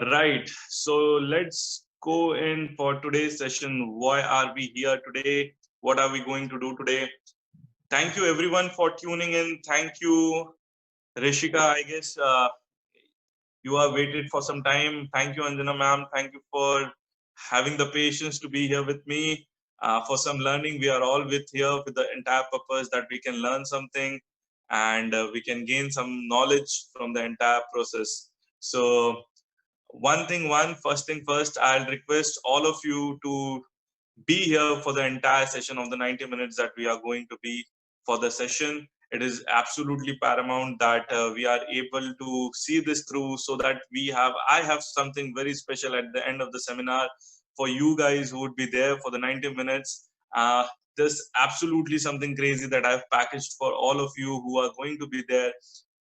Right. So let's go in for today's session. Why are we here today? What are we going to do today? Thank you everyone for tuning in. Thank you, Rishika. I guess you have waited for some time. Thank you, Anjana ma'am. Thank you for having the patience to be here with me. For some learning, we are all with here with the entire purpose that we can learn something and we can gain some knowledge from the entire process. So first thing first, I'll request all of you to be here for the entire session of the 90 minutes that we are going to be for the session. It is absolutely paramount that we are able to see this through so that I have something very special at the end of the seminar for you guys who would be there for the 90 minutes. There's absolutely something crazy that I've packaged for all of you who are going to be there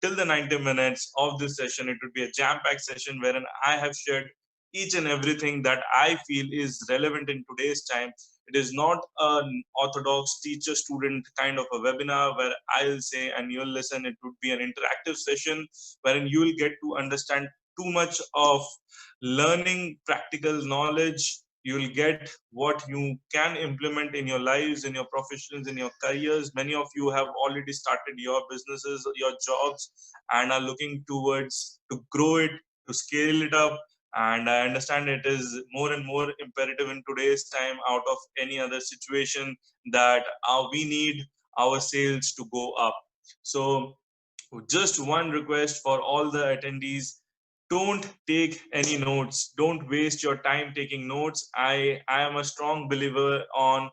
till the 90 minutes of this session. It would be a jam-packed session wherein I have shared each and everything that I feel is relevant in today's time. It is not an orthodox teacher student kind of a webinar where I'll say and you'll listen. It would be an interactive session wherein you will get to understand too much of learning practical knowledge. You will get what you can implement in your lives, in your professions, in your careers. Many of you have already started your businesses, your jobs, and are looking towards to grow it, to scale it up. And I understand it is more and more imperative in today's time out of any other situation that we need our sales to go up. So just one request for all the attendees: don't take any notes, don't waste your time taking notes. I am a strong believer on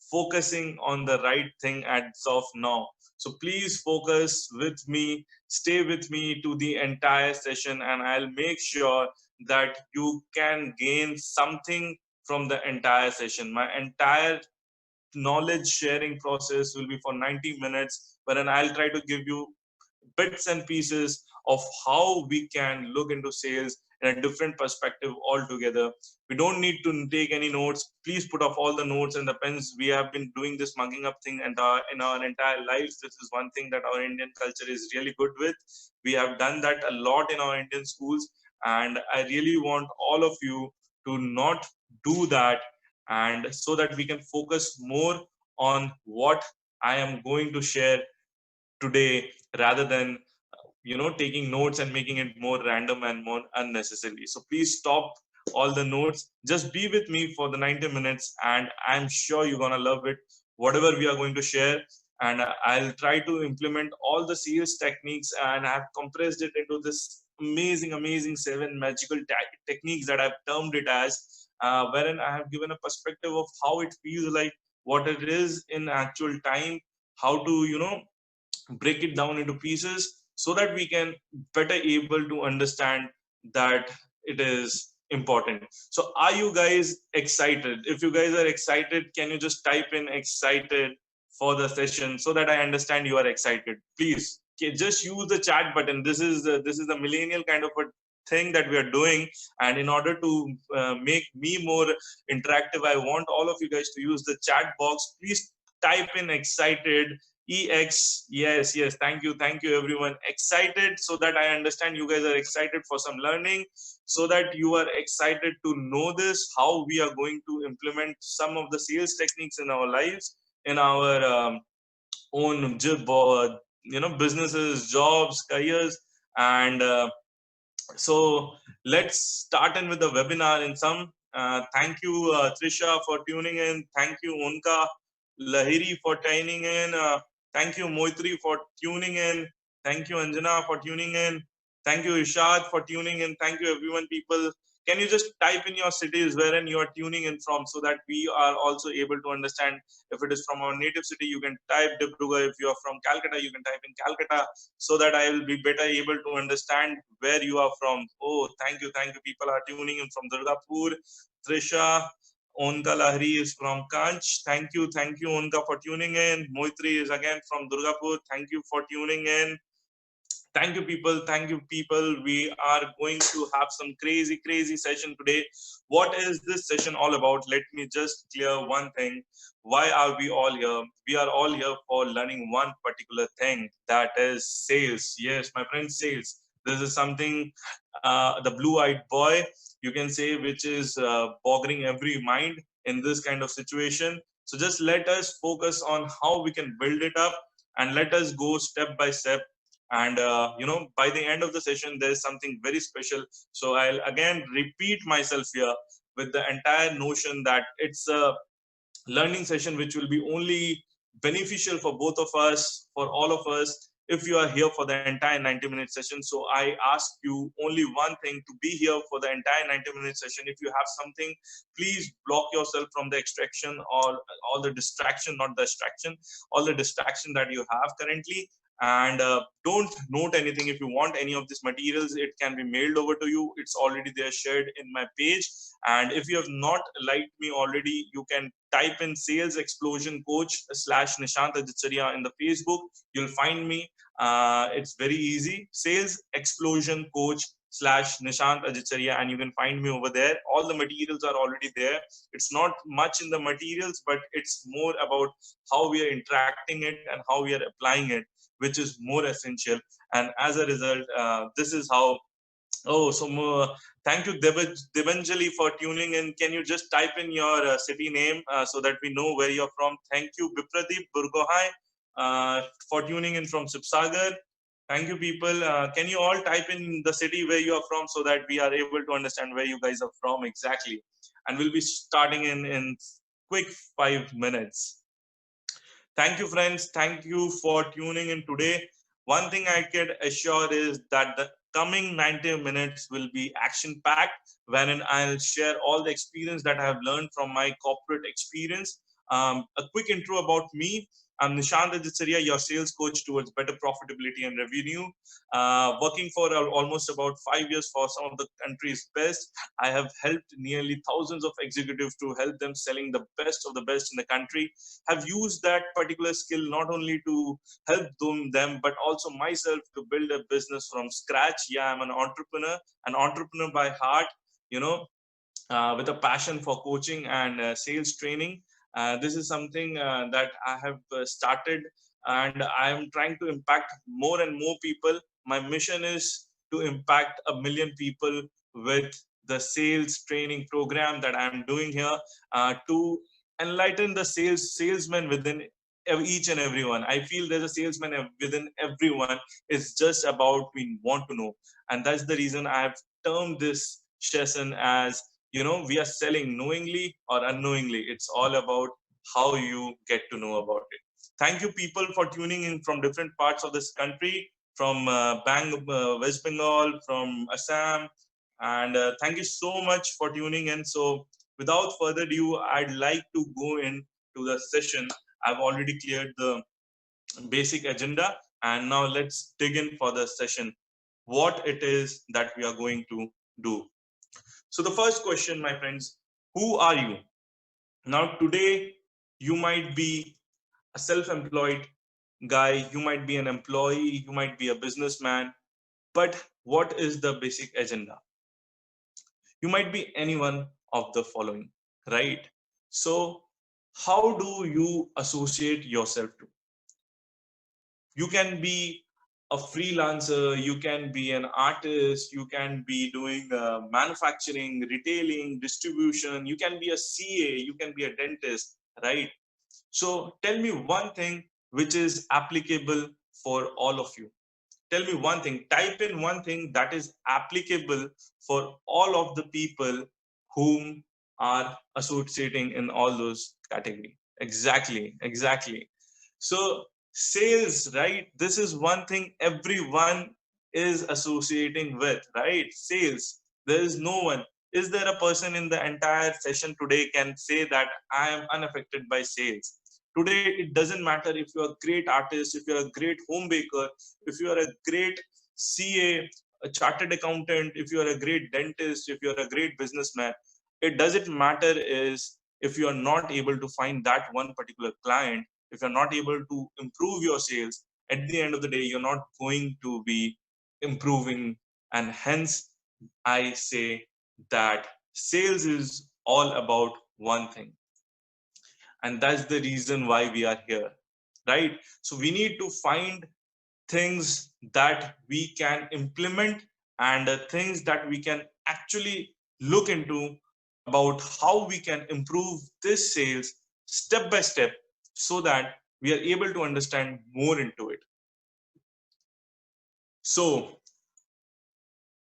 focusing on the right thing as of now. So please focus with me, stay with me to the entire session, and I'll make sure that you can gain something from the entire session. My entire knowledge sharing process will be for 90 minutes, wherein I'll try to give you bits and pieces of how we can look into sales in a different perspective altogether. We don't need to take any notes. Please put off all the notes and the pens. We have been doing this mugging up thing and in our entire lives. This is one thing that our Indian culture is really good with. We have done that a lot in our Indian schools, and I really want all of you to not do that, and so that we can focus more on what I am going to share today rather than taking notes and making it more random and more unnecessary. So please stop all the notes, just be with me for the 90 minutes, and I'm sure you're going to love it, whatever we are going to share. And I'll try to implement all the sales techniques, and I've compressed it into this amazing 7 magical techniques that I've termed it as, wherein I have given a perspective of how it feels like, what it is in actual time, how to break it down into pieces so that we can better able to understand that it is important. So are you guys excited? If you guys are excited, can you just type in excited for the session so that I understand you are excited? Please, just use the chat button. This is the millennial kind of a thing that we are doing, and in order to make me more interactive, I want all of you guys to use the chat box. Please type in excited. Yes, thank you everyone. Excited, so that I understand you guys are excited for some learning, so that you are excited to know this, how we are going to implement some of the sales techniques in our lives, in our own businesses, jobs, careers. And so let's start in with the webinar in some. Thank you, Trisha, for tuning in. Thank you, Unka Lahiri, for tuning in. Thank you, Moitri, for tuning in. Thank you, Anjana, for tuning in. Thank you, Ishad, for tuning in. Thank you, everyone, people. Can you just type in your cities wherein you are tuning in from, so that we are also able to understand? If it is from our native city, you can type Dibrugarh. If you are from Calcutta, you can type in Calcutta, so that I will be better able to understand where you are from. Oh, thank you. People are tuning in from Durgapur. Trisha, Onka Lahiri is from Kanch. Thank you, Onka, for tuning in. Moitri is again from Durgapur. Thank you for tuning in. Thank you, people. Thank you, people. We are going to have some crazy session today. What is this session all about? Let me just clear one thing. Why are we all here? We are all here for learning one particular thing, that is sales. Yes, my friends, sales. This is something, the blue-eyed boy, you can say, which is boggling every mind in this kind of situation. So just let us focus on how we can build it up, and let us go step by step. And by the end of the session, there's something very special. So I'll again repeat myself here with the entire notion that it's a learning session which will be only beneficial for both of us, for all of us, if you are here for the entire 90-minute session. So I ask you only one thing, to be here for the entire 90-minute session. If you have something, please block yourself from the extraction, or all the distraction, not the distraction, all the distraction that you have currently. And don't note anything. If you want any of these materials, it can be mailed over to you. It's already there, shared in my page. And if you have not liked me already, you can type in Sales Explosion Coach / Nishant Ajitsaria in the Facebook. You'll find me. It's very easy. Sales Explosion Coach / Nishant Ajitsaria, and you can find me over there. All the materials are already there. It's not much in the materials, but it's more about how we are interacting it and how we are applying it, which is more essential. And as a result, this is how. Oh, so thank you, Devanjali, for tuning in. Can you just type in your city name so that we know where you're from? Thank you, Bipradeep Burgohai, for tuning in from Sipsagar. Thank you, people. Can you all type in the city where you are from so that we are able to understand where you guys are from exactly? And we'll be starting in quick 5 minutes. Thank you, friends. Thank you for tuning in today. One thing I can assure is that the coming 90 minutes will be action packed, wherein I'll share all the experience that I have learned from my corporate experience. A quick intro about me. I'm Nishant Ajitsaria, your sales coach towards better profitability and revenue. Working for almost about 5 years for some of the country's best. I have helped nearly thousands of executives to help them selling the best of the best in the country. Have used that particular skill not only to help them, but also myself to build a business from scratch. Yeah, I'm an entrepreneur by heart, you know, with a passion for coaching and sales training. This is something that I have started, and I am trying to impact more and more people. My mission is to impact 1 million people with the sales training program that I'm doing here, to enlighten the salesman within each and everyone. I feel there's a salesman within everyone. It's just about we want to know, and that's the reason I've termed this session as, we are selling knowingly or unknowingly. It's all about how you get to know about it. Thank you, people, for tuning in from different parts of this country, from West Bengal, from Assam, and thank you so much for tuning in. So without further ado, I'd like to go into the session. I've already cleared the basic agenda, and now let's dig in for the session, what it is that we are going to do. So the first question, my friends, who are you? Now today, you might be a self-employed guy, you might be an employee, you might be a businessman, but what is the basic agenda? You might be any one of the following, right? So how do you associate yourself to? You can be a freelancer, you can be an artist, you can be doing manufacturing, retailing, distribution, you can be a CA, you can be a dentist, right? So tell me one thing which is applicable for all of you. Tell me one thing, type in one thing that is applicable for all of the people whom are associating in all those category. Exactly. So sales, right? This is one thing everyone is associating with, right? Sales. There is no one. Is there a person in the entire session today can say that I am unaffected by sales? Today, it doesn't matter if you're a great artist, if you're a great home baker, if you are a great CA, a chartered accountant, if you are a great dentist, if you're a great businessman. It doesn't matter is if you are not able to find that one particular client, if you're not able to improve your sales, at the end of the day, you're not going to be improving. And hence, I say that sales is all about one thing. And that's the reason why we are here, right? So we need to find things that we can implement, and things that we can actually look into about how we can improve this sales step by step, so that we are able to understand more into it. So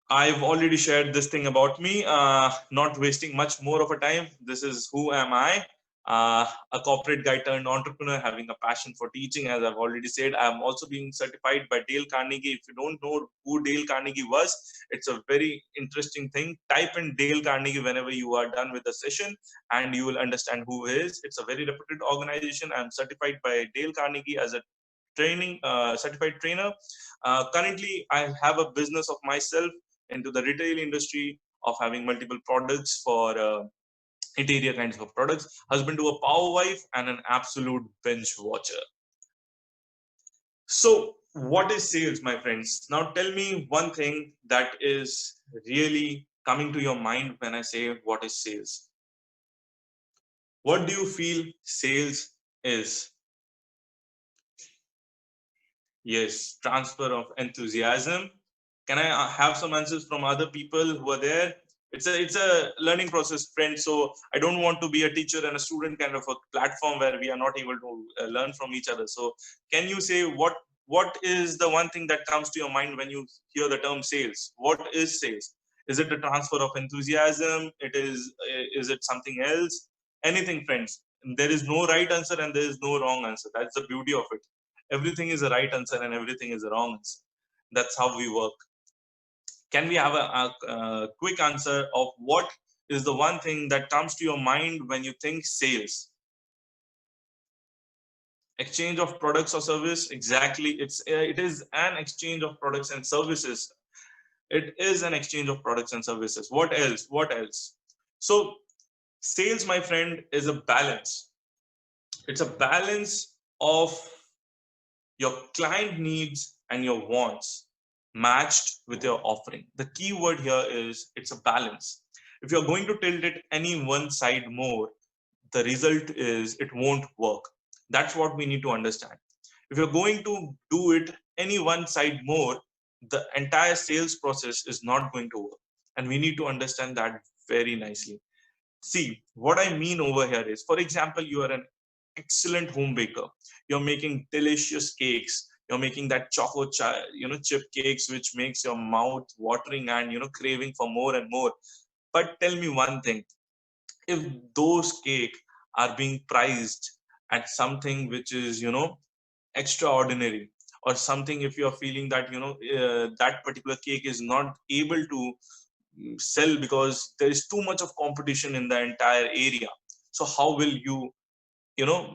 I've already shared this thing about me, not wasting much more of a time. This is who am I, a corporate guy turned entrepreneur having a passion for teaching. As I've already said, I'm also being certified by Dale Carnegie. If you don't know who Dale Carnegie was, it's a very interesting thing. Type in Dale Carnegie whenever you are done with the session, and you will understand who he is. It's a very reputed organization. I'm certified by Dale Carnegie as a certified trainer. Currently, I have a business of myself into the retail industry of having multiple products for interior kinds of products. Husband to a power wife and an absolute bench watcher. So, what is sales, my friends? Now, tell me one thing that is really coming to your mind when I say what is sales. What do you feel sales is? Yes, transfer of enthusiasm. Can I have some answers from other people who are there? It's a learning process, friend. So I don't want to be a teacher and a student kind of a platform where we are not able to learn from each other. So can you say what is the one thing that comes to your mind when you hear the term sales? What is sales? Is it a transfer of enthusiasm? Is it something else? Anything, friends. There is no right answer and there is no wrong answer. That's the beauty of it. Everything is a right answer and everything is a wrong answer. That's how we work. Can we have a quick answer of what is the one thing that comes to your mind when you think sales? Exchange of products or service? Exactly. It is an exchange of products and services. It is an exchange of products and services. What else? What else? So sales, my friend, is a balance. It's a balance of your client needs and your wants matched with your offering. The key word here is it's a balance. If you're going to tilt it any one side more, the result is it won't work. That's what we need to understand. If you're going to do it any one side more, the entire sales process is not going to work. And we need to understand that very nicely. See, what I mean over here is, for example, you are an excellent home baker. You're making delicious cakes. You're making that chip cakes, which makes your mouth watering and craving for more and more. But tell me one thing: if those cake are being priced at something which is extraordinary, or something, if you're feeling that that particular cake is not able to sell because there is too much of competition in the entire area, so how will you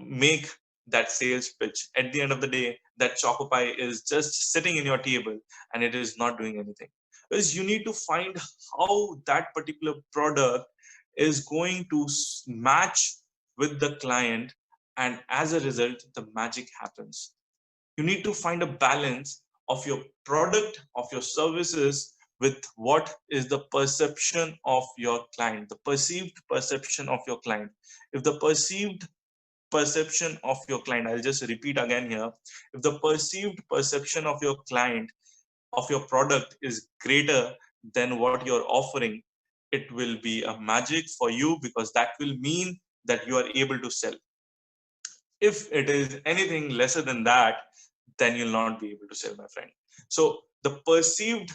make that sales pitch? At the end of the day, that choco pie is just sitting in your table and it is not doing anything. Because you need to find how that particular product is going to match with the client, and as a result the magic happens. You need to find a balance of your product, of your services, with what is the perception of your client, the perceived perception of your client. If the perceived perception of your client, I'll just repeat again here, if the perceived perception of your client of your product is greater than what you're offering, it will be a magic for you, because that will mean that you are able to sell. If it is anything lesser than that, then you'll not be able to sell, my friend. So the perceived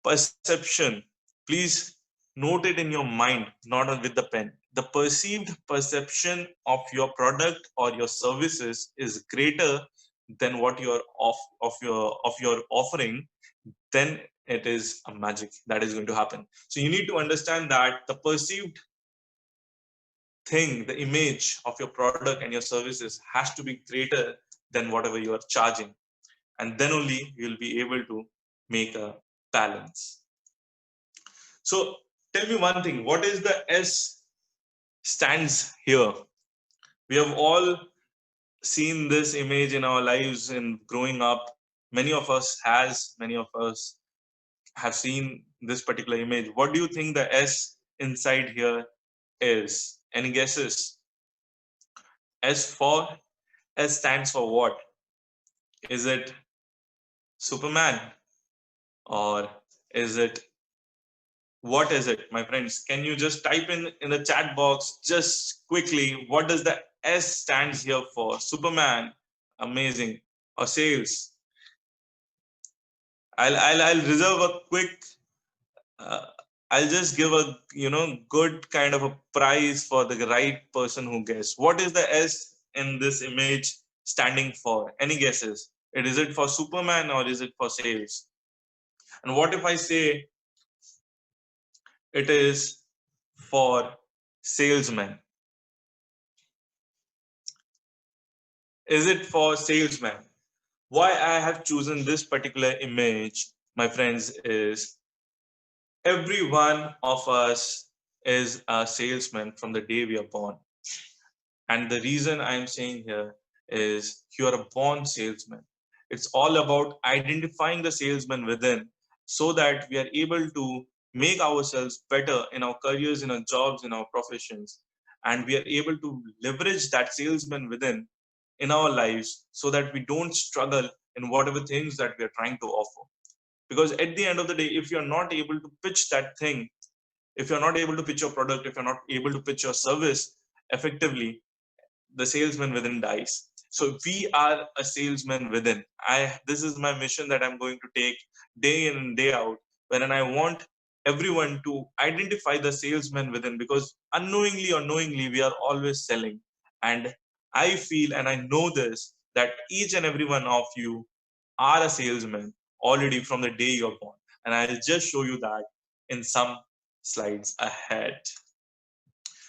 perception, please note it in your mind, not with the pen. The perceived perception of your product or your services is greater than what you're of your offering, then it is a magic that is going to happen. So you need to understand that the perceived thing, the image of your product and your services has to be greater than whatever you are charging. And then only you'll be able to make a balance. So tell me one thing, what is the S stands here? We have all seen this image in our lives in growing up. Many of us have seen this particular image. What do you think the S inside here is? Any guesses? S stands for what? Is it Superman? Or is it, what is it, my friends? Can you just type in the chat box just quickly, what does the S stands here for? Superman, amazing, or sales? I'll reserve a quick, uh, I'll just give a good kind of a prize for the right person who guess. What is the S in this image standing for? Any guesses? Is it for Superman or is it for sales? And what if I say it is for salesman? Is it for salesman? Why I have chosen this particular image, my friends, is every one of us is a salesman from the day we are born. And the reason I'm saying here is you are a born salesman. It's all about identifying the salesman within so that we are able to make ourselves better in our careers, in our jobs, in our professions. And we are able to leverage that salesman within in our lives so that we don't struggle in whatever things that we are trying to offer. Because at the end of the day, if you're not able to pitch that thing, if you're not able to pitch your product, if you're not able to pitch your service effectively, the salesman within dies. So we are a salesman within. This is my mission that I'm going to take day in and day out, wherein I want everyone to identify the salesman within, because unknowingly or knowingly we are always selling. And I feel and I know this, that each and every one of you are a salesman already from the day you're born. And I'll just show you that in some slides ahead.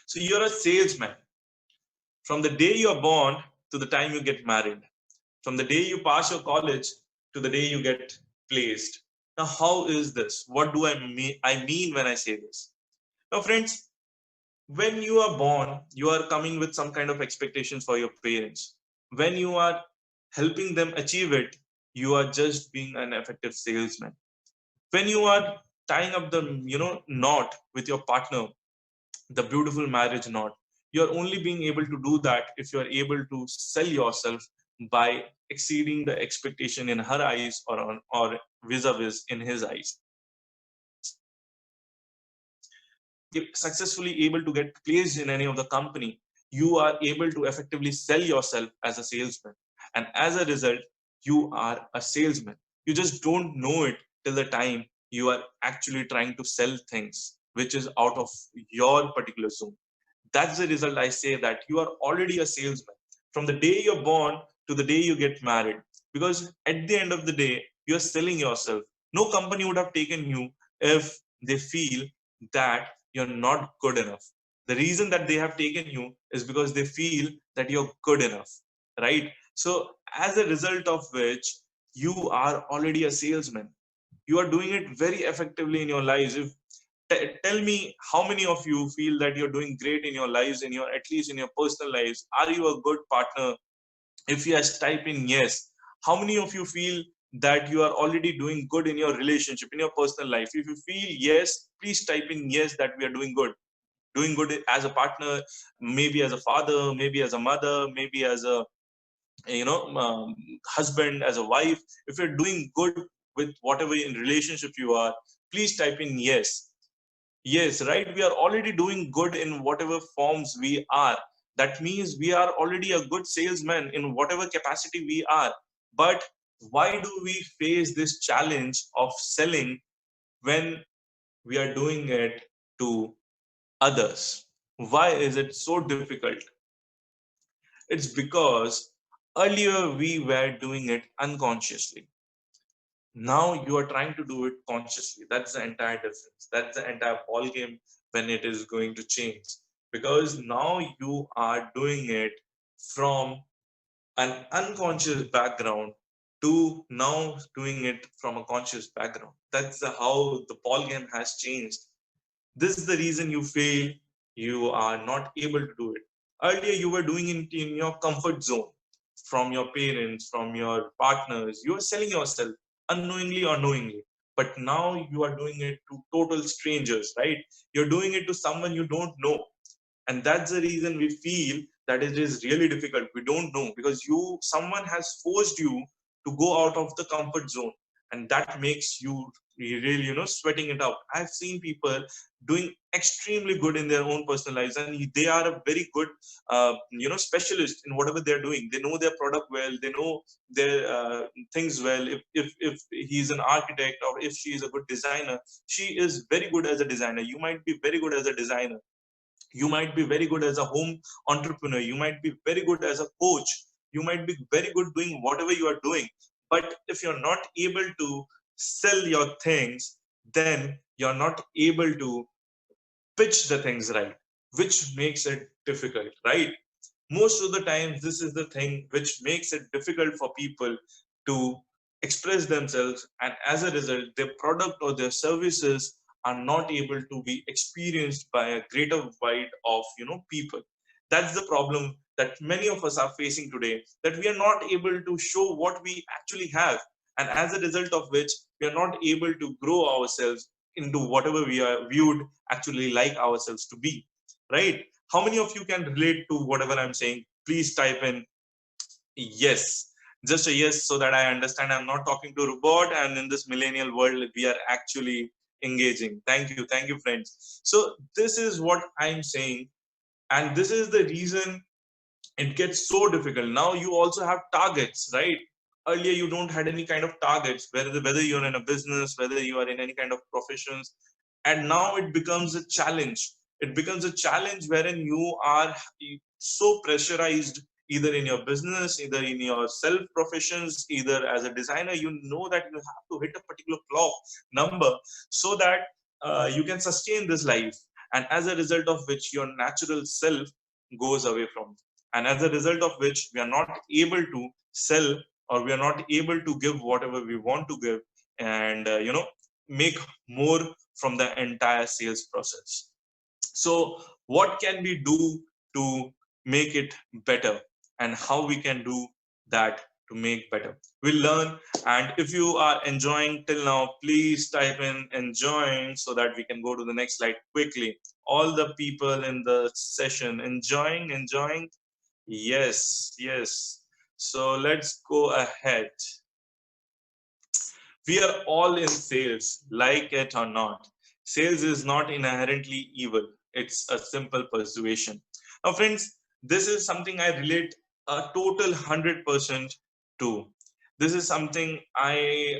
So you're a salesman from the day you're born to the time you get married, from the day you pass your college to the day you get placed. Now, how is this? What do I mean? I mean when I say this. Now, friends, when you are born, you are coming with some kind of expectations for your parents. When you are helping them achieve it, you are just being an effective salesman. When you are tying up the knot with your partner, the beautiful marriage knot, you're only being able to do that if you're able to sell yourself by exceeding the expectation in her eyes, or vis-a-vis in his eyes. If you're successfully able to get placed in any of the company, you are able to effectively sell yourself as a salesman, and as a result you are a salesman. You just don't know it till the time you are actually trying to sell things which is out of your particular zone. That's the result. I say that you are already a salesman from the day you're born to the day you get married, because at the end of the day you're selling yourself. No company would have taken you if they feel that you're not good enough. The reason that they have taken you is because they feel that you're good enough, right? So as a result of which, you are already a salesman. You are doing it very effectively in your lives. If tell me, how many of you feel that you're doing great in your lives, in your, at least in your personal lives? Are you a good partner? If yes, type in yes. How many of you feel that you are already doing good in your relationship, in your personal life? If you feel yes, please type in yes, that we are doing good as a partner, maybe as a father, maybe as a mother, maybe as a husband, as a wife. If you're doing good with whatever in relationship you are, please type in yes. Yes, right. We are already doing good in whatever forms we are. That means we are already a good salesman in whatever capacity we are. But why do we face this challenge of selling when we are doing it to others? Why is it so difficult? It's because earlier we were doing it unconsciously. Now you are trying to do it consciously. That's the entire difference. That's the entire ball game when it is going to change, because now you are doing it from an unconscious background to now doing it from a conscious background. That's how the ball game has changed. This is the reason you fail. You are not able to do it. Earlier, you were doing it in your comfort zone, from your parents, from your partners. You are selling yourself unknowingly or knowingly. But now you are doing it to total strangers, right? You're doing it to someone you don't know. And that's the reason we feel that it is really difficult. We don't know, because someone has forced you to go out of the comfort zone. and that makes you really, sweating it out. I've seen people doing extremely good in their own personal lives, and they are a very good specialist in whatever they're doing. They know their product well, they know their things well. If he's an architect, or if she is a good designer, she is very good as a designer. You might be very good as a designer, you might be very good as a home entrepreneur, you might be very good as a coach, you might be very good doing whatever you are doing. But if you're not able to sell your things, then you're not able to pitch the things right, which makes it difficult, right? Most of the times this is the thing which makes it difficult for people to express themselves, and as a result their product or their services are not able to be experienced by a greater wide of people. That's the problem that many of us are facing today, that we are not able to show what we actually have, and as a result of which we are not able to grow ourselves into whatever we are viewed actually like ourselves to be, right? How many of you can relate to whatever I'm saying? Please type in yes. Just a yes, so that I understand I'm not talking to a robot, and in this millennial world, we are actually engaging. Thank you, friends. So, this is what I'm saying, and this is the reason it gets so difficult. Now you also have targets, right? Earlier you don't had any kind of targets, whether you're in a business, whether you are in any kind of professions, and now it becomes a challenge. It becomes a challenge wherein you are so pressurized, either in your business, either in your self professions, either as a designer. You know that you have to hit a particular clock number, so that you can sustain this life, and as a result of which your natural self goes away from you, and as a result of which we are not able to sell, or we are not able to give whatever we want to give, and make more from the entire sales process. So what can we do to make it better, and how we can do that to make better? We'll learn. And if you are enjoying till now, please type in enjoying, so that we can go to the next slide quickly. All the people in the session enjoying. Yes, yes. So let's go ahead. We are all in sales, like it or not. Sales is not inherently evil, it's a simple persuasion. Now, friends, this is something I relate a total 100% to. This is something I,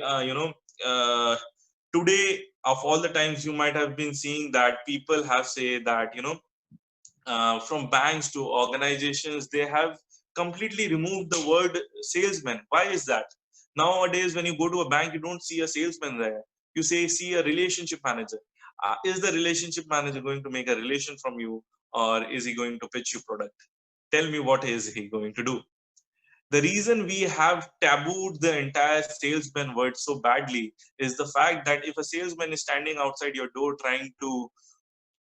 today, of all the times, you might have been seeing that people have say that, from banks to organizations, they have completely removed the word salesman. Why is that? Nowadays, when you go to a bank, you don't see a salesman there. You see a relationship manager. Is the relationship manager going to make a relation from you, or is he going to pitch you product? Tell me, what is he going to do? The reason we have tabooed the entire salesman word so badly is the fact that if a salesman is standing outside your door trying to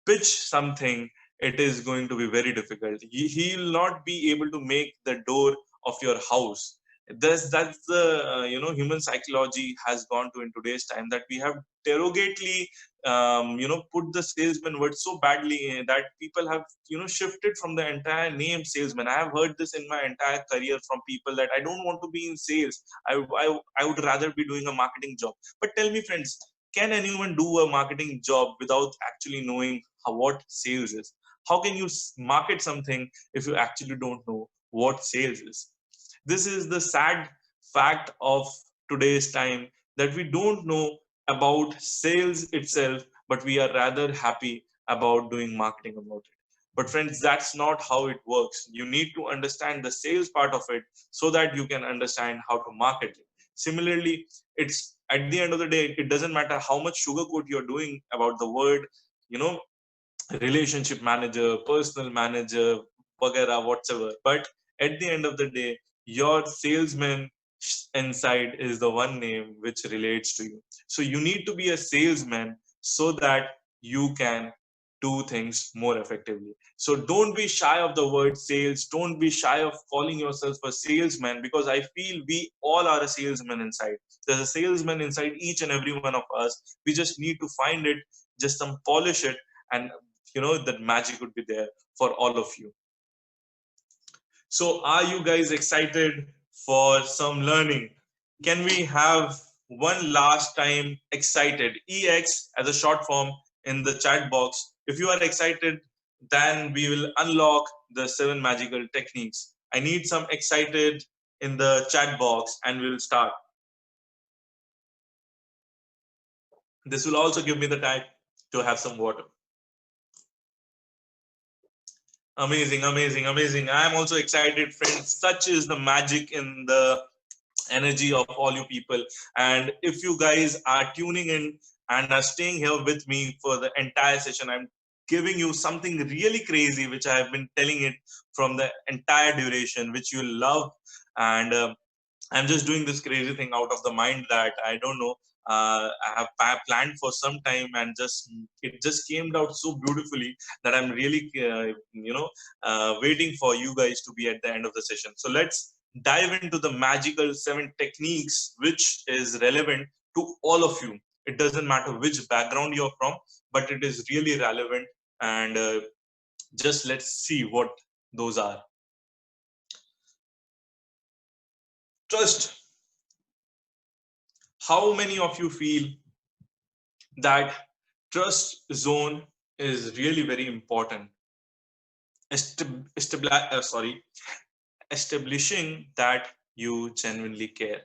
pitch something, it is going to be very difficult. He'll not be able to make the door of your house. That's the human psychology has gone to in today's time, that we have derogately put the salesman word so badly, that people have shifted from the entire name salesman. I have heard this in my entire career from people, that I don't want to be in sales. I would rather be doing a marketing job. But tell me, friends, can anyone do a marketing job without actually knowing what sales is? How can you market something if you actually don't know what sales is? This is the sad fact of today's time, that we don't know about sales itself, but we are rather happy about doing marketing about it. But friends, that's not how it works. You need to understand the sales part of it, so that you can understand how to market it. Similarly, it's at the end of the day, it doesn't matter how much sugarcoat you're doing about the word, you know, relationship manager, personal manager, whatever, whatsoever. But at the end of the day, your salesman inside is the one name which relates to you. So you need to be a salesman, so that you can do things more effectively. So don't be shy of the word sales. Don't be shy of calling yourself a salesman, because I feel we all are a salesman inside. There's a salesman inside each and every one of us. We just need to find it, just some polish it, and that magic would be there for all of you. So are you guys excited for some learning? Can we have one last time excited. EX as a short form in the chat box. If you are excited, then we will unlock the 7 magical techniques. I need some excited in the chat box and we'll start. This will also give me the time to have some water. Amazing, amazing, amazing. I am also excited, friends. Such is the magic in the energy of all you people. And if you guys are tuning in and are staying here with me for the entire session, I'm giving you something really crazy, which I have been telling it from the entire duration, which you love. And I'm just doing this crazy thing out of the mind that I don't know. I have planned for some time, and just it just came out so beautifully that I'm really, waiting for you guys to be at the end of the session. So let's dive into the magical 7 techniques, which is relevant to all of you. It doesn't matter which background you're from, but it is really relevant. And just let's see what those are. Trust. How many of you feel that trust zone is really very important? Establishing that you genuinely care.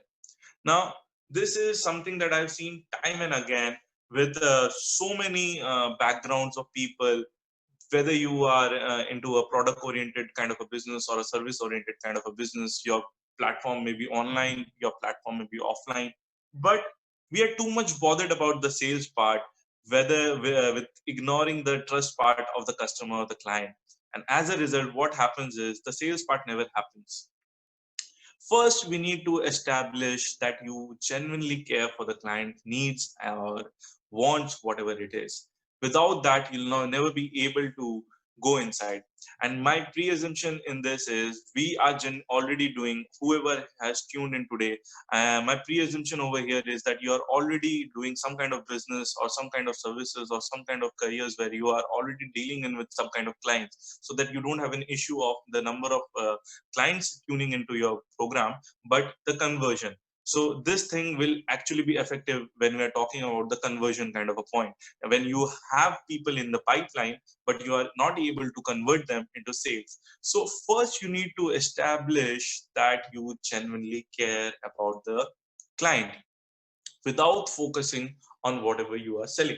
Now, this is something that I've seen time and again with so many backgrounds of people, whether you are into a product oriented kind of a business or a service oriented kind of a business. Your platform may be online, your platform may be offline, but we are too much bothered about the sales part, whether with ignoring the trust part of the customer or the client. And as a result, what happens is the sales part never happens. First, we need to establish that you genuinely care for the client needs or wants, whatever it is. Without that, you'll never be able to go inside. And my pre-assumption in this is we are already doing, whoever has tuned in today, my pre-assumption over here is that you are already doing some kind of business or some kind of services or some kind of careers where you are already dealing in with some kind of clients, so that you don't have an issue of the number of clients tuning into your program, but the conversion. So this thing will actually be effective when we're talking about the conversion kind of a point. When you have people in the pipeline, but you are not able to convert them into sales. So first you need to establish that you genuinely care about the client without focusing on whatever you are selling.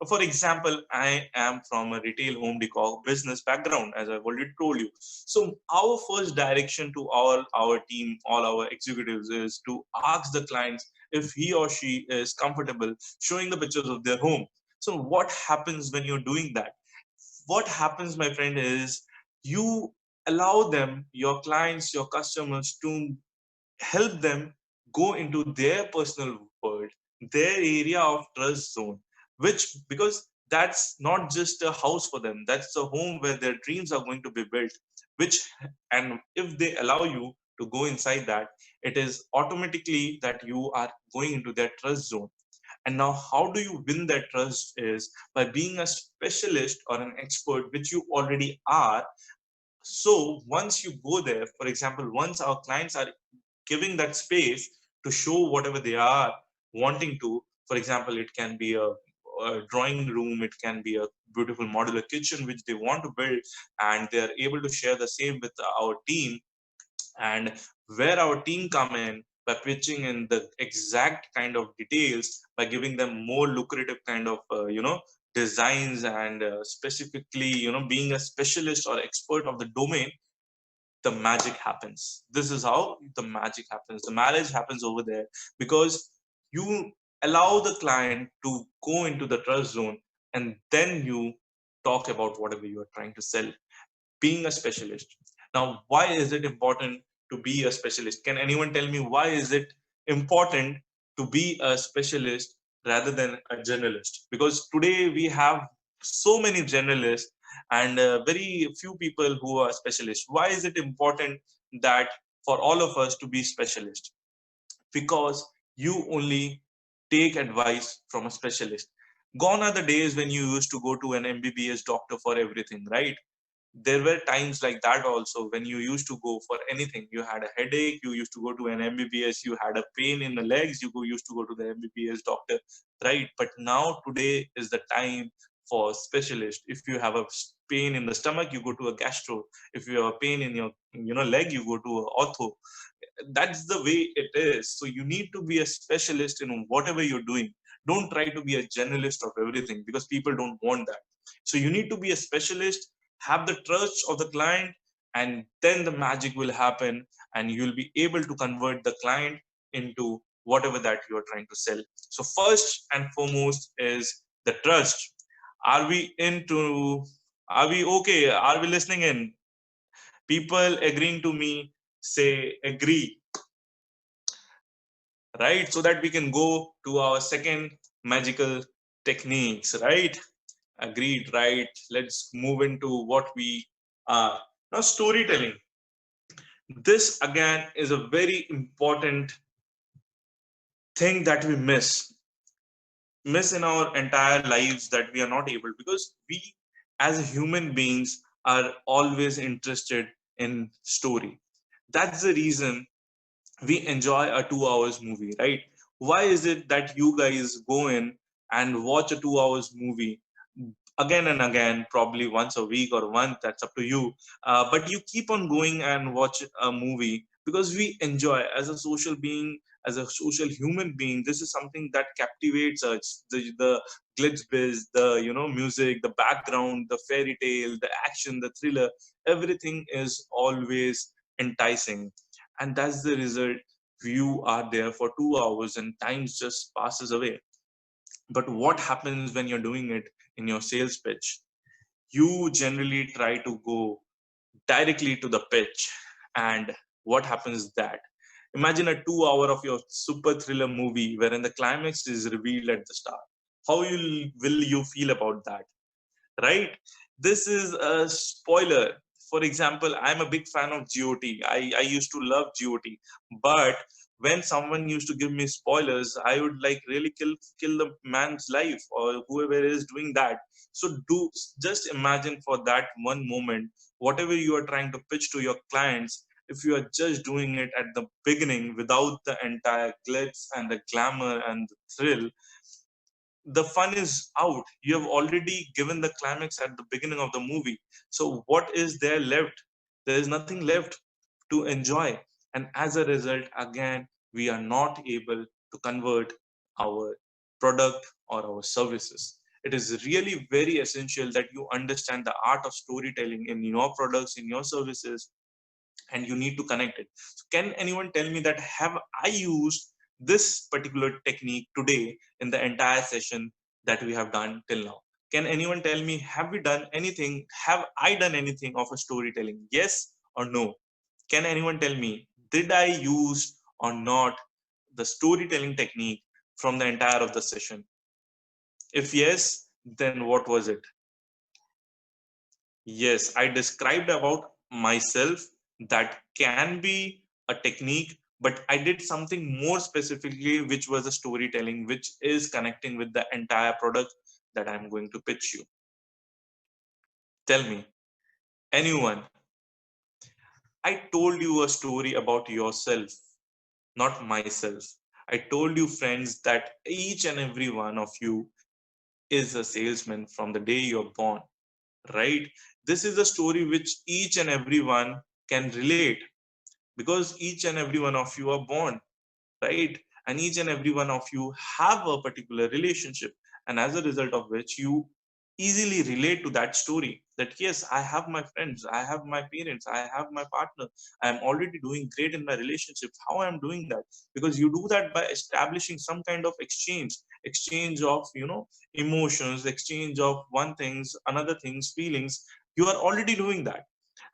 For example, I am from a retail home decor business background, as I've already told you. So our first direction to all our team, all our executives, is to ask the clients if he or she is comfortable showing the pictures of their home. So what happens when you're doing that? What happens, my friend, is you allow them, your clients, your customers, to help them go into their personal world, their area of trust zone, which, because that's not just a house for them, that's a home where their dreams are going to be built, which, and if they allow you to go inside that, it is automatically that you are going into their trust zone. And now, how do you win that trust is by being a specialist or an expert, which you already are. So once you go there, for example, once our clients are giving that space to show whatever they are wanting to, for example, it can be a drawing room, it can be a beautiful modular kitchen which they want to build, and they're able to share the same with our team. And where our team come in by pitching in the exact kind of details, by giving them more lucrative kind of designs, and specifically being a specialist or expert of the domain, the magic happens. This is how the magic happens. The marriage happens over there, because you allow the client to go into the trust zone, and then you talk about whatever you are trying to sell. Being a specialist. Now, why is it important to be a specialist? Can anyone tell me why is it important to be a specialist rather than a generalist? Because today we have so many generalists and very few people who are specialists. Why is it important that for all of us to be specialists? Because you only take advice from a specialist. Gone are the days when you used to go to an MBBS doctor for everything, right? There were times like that also when you used to go for anything. You had a headache, you used to go to an MBBS. You had a pain in the legs, used to go to the MBBS doctor, right? But now today is the time for specialist. If you have a pain in the stomach, you go to a gastro. If you have a pain in your leg, you go to a ortho. That's the way it is. So you need to be a specialist in whatever you're doing. Don't try to be a generalist of everything, because people don't want that. So you need to be a specialist, have the trust of the client, and then the magic will happen, and you'll be able to convert the client into whatever that you're trying to sell. So first and foremost is the trust. Are we into, are we okay? Are we listening in? People agreeing to me, say agree, right? So that we can go to our second magical techniques, right? Agreed, right? Let's move into what we are. Now, storytelling. This again is a very important thing that we miss in our entire lives, that we are not able, because we as human beings are always interested in story. That's the reason we enjoy a 2 hours movie, right? Why is it that you guys go in and watch a 2 hours movie again and again, probably once a week or once, that's up to you. But you keep on going and watch a movie because we enjoy as a social being, as a social human being. This is something that captivates us. The glitch biz, the music, the background, the fairy tale, the action, the thriller, everything is always enticing, and that's the result. You are there for 2 hours and time just passes away. But what happens when you're doing it in your sales pitch? You generally try to go directly to the pitch. And what happens that, imagine a 2 hour of your super thriller movie wherein the climax is revealed at the start. How will you feel about that, right? This is a spoiler. For example, I'm a big fan of GOT. I used to love GOT, but when someone used to give me spoilers, I would like really kill the man's life or whoever is doing that. So do just imagine for that one moment, whatever you are trying to pitch to your clients, if you are just doing it at the beginning without the entire glitz and the glamour and the thrill, the fun is out. You have already given the climax at the beginning of the movie. So what is there left? There is nothing left to enjoy. And as a result, again, we are not able to convert our product or our services. It is really very essential that you understand the art of storytelling in your products, in your services, and you need to connect it. So can anyone tell me that have I used this particular technique today in the entire session that we have done till now? Can anyone tell me, have we done anything? Have I done anything of a storytelling? Yes or no? Can anyone tell me, did I use or not the storytelling technique from the entire of the session? If yes, then what was it? Yes, I described about myself that can be a technique, but I did something more specifically, which was a storytelling, which is connecting with the entire product that I'm going to pitch you. Tell me, anyone, I told you a story about yourself, not myself. I told you, friends, that each and every one of you is a salesman from the day you're born, right? This is a story which each and everyone can relate, because each and every one of you are born, right? And each and every one of you have a particular relationship, and as a result of which you easily relate to that story, that yes, I have my friends, I have my parents, I have my partner, I am already doing great in my relationship. How I am doing that? Because you do that by establishing some kind of exchange of emotions, exchange of one things, another things, feelings. You are already doing that,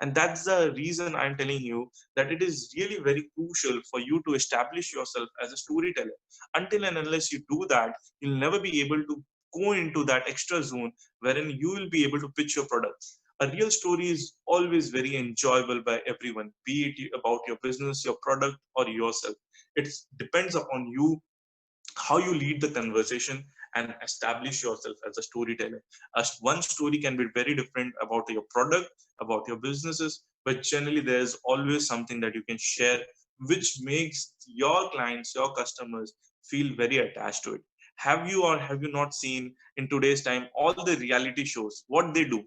and that's the reason I'm telling you that it is really very crucial for you to establish yourself as a storyteller. Until and unless you do that, you'll never be able to go into that extra zone wherein you will be able to pitch your product. A real story is always very enjoyable by everyone, be it about your business, your product, or yourself. It depends upon you how you lead the conversation and establish yourself as a storyteller. As one story can be very different about your product, about your businesses, but generally there's always something that you can share which makes your clients, your customers feel very attached to it. Have you or have you not seen in today's time all the reality shows? What they do,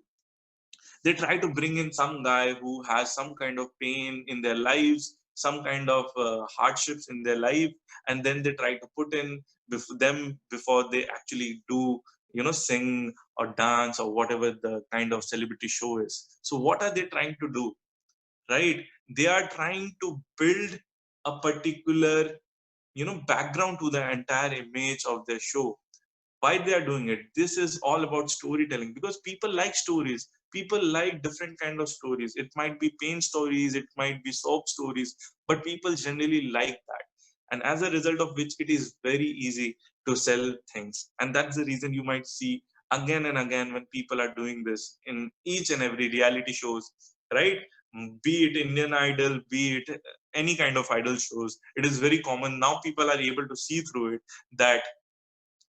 they try to bring in some guy who has some kind of pain in their lives, some kind of hardships in their life, and then they try to put in them before they actually do, sing or dance or whatever the kind of celebrity show is. So what are they trying to do, right? They are trying to build a particular, background to the entire image of their show. Why they are doing it? This is all about storytelling, because people like stories. People like different kind of stories. It might be pain stories, it might be soap stories, but people generally like that. And as a result of which, it is very easy to sell things. And that's the reason you might see again and again when people are doing this in each and every reality shows, right? Be it Indian Idol, be it any kind of idol shows, it is very common now. People are able to see through it that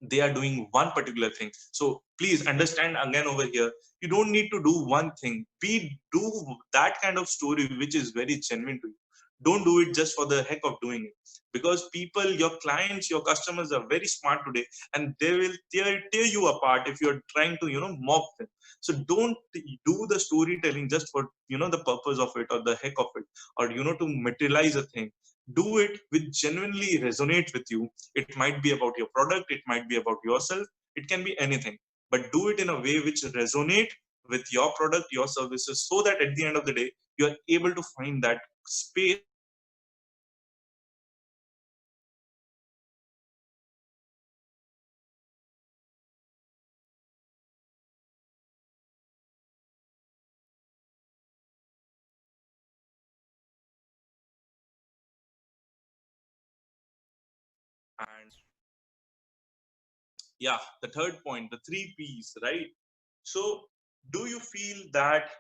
they are doing one particular thing. So please understand again over here, you don't need to do one thing. Do that kind of story which is very genuine to you. Don't do it just for the heck of doing it, because people, your clients, your customers are very smart today, and they will tear you apart if you're trying to, mock them. So don't do the storytelling just for, the purpose of it or the heck of it, or, to materialize a thing. Do it which genuinely resonates with you. It might be about your product, it might be about yourself, it can be anything. But do it in a way which resonate with your product, your services, so that at the end of the day, you are able to find that space where you can share your story with your customers, with your clients, with your customers, with your customers, with your clients, with your customers, with your customers, with your customers, with your customers, with your customers, with your customers, with your customers. And yeah, the third point, the three P's, right? So do you feel that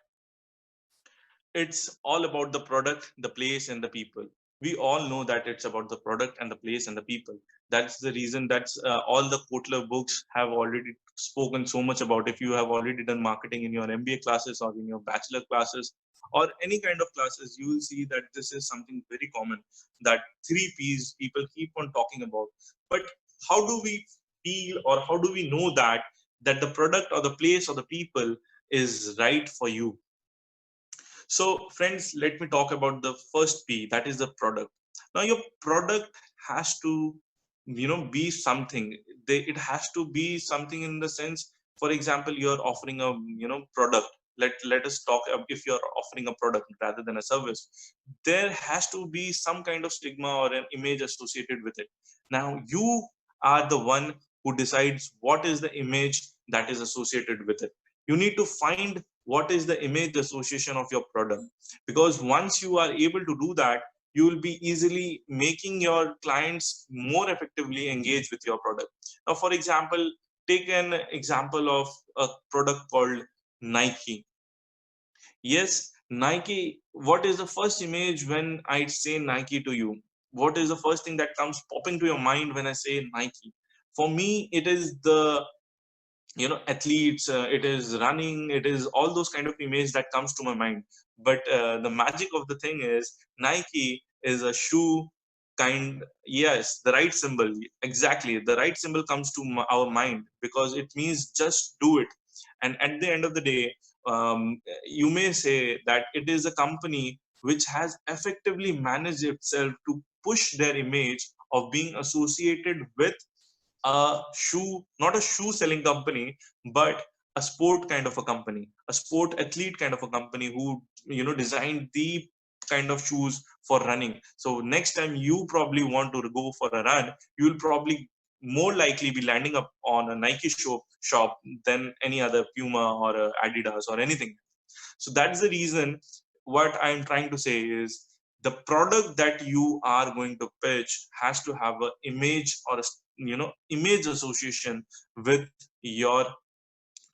it's all about the product, the place, and the people? We all know that it's about the product and the place and the people. That's the reason. That's all the Kotler books have already spoken so much about. If you have already done marketing in your MBA classes or in your bachelor classes or any kind of classes, you will see that this is something very common. That three P's people keep on talking about. But how do we feel, or how do we know that the product or the place or the people is right for you? So, friends, let me talk about the first P, that is the product. Now, your product has to, be something. It has to be something in the sense, for example, you're offering a, product. Let us talk if you're offering a product rather than a service. There has to be some kind of stigma or an image associated with it. Now, you are the one who decides what is the image that is associated with it. You need to find what is the image association of your product, because once you are able to do that, you will be easily making your clients more effectively engage with your product. Now, for example, take an example of a product called Nike. Yes, Nike. What is the first image when I say Nike to you? What is the first thing that comes popping to your mind when I say Nike? For me, it is the, athletes, it is running, it is all those kind of image that comes to my mind. But the magic of the thing is, Nike is a shoe kind. Yes, the right symbol, exactly, the right symbol comes to our mind, because it means just do it. And at the end of the day, you may say that it is a company which has effectively managed itself to push their image of being associated with a shoe, not a shoe selling company, but a sport kind of a company, a sport athlete kind of a company who, designed the kind of shoes for running. So next time you probably want to go for a run, you will probably more likely be landing up on a Nike shop than any other Puma or Adidas or anything. So that's the reason. What I'm trying to say is, the product that you are going to pitch has to have an image or a, image association with your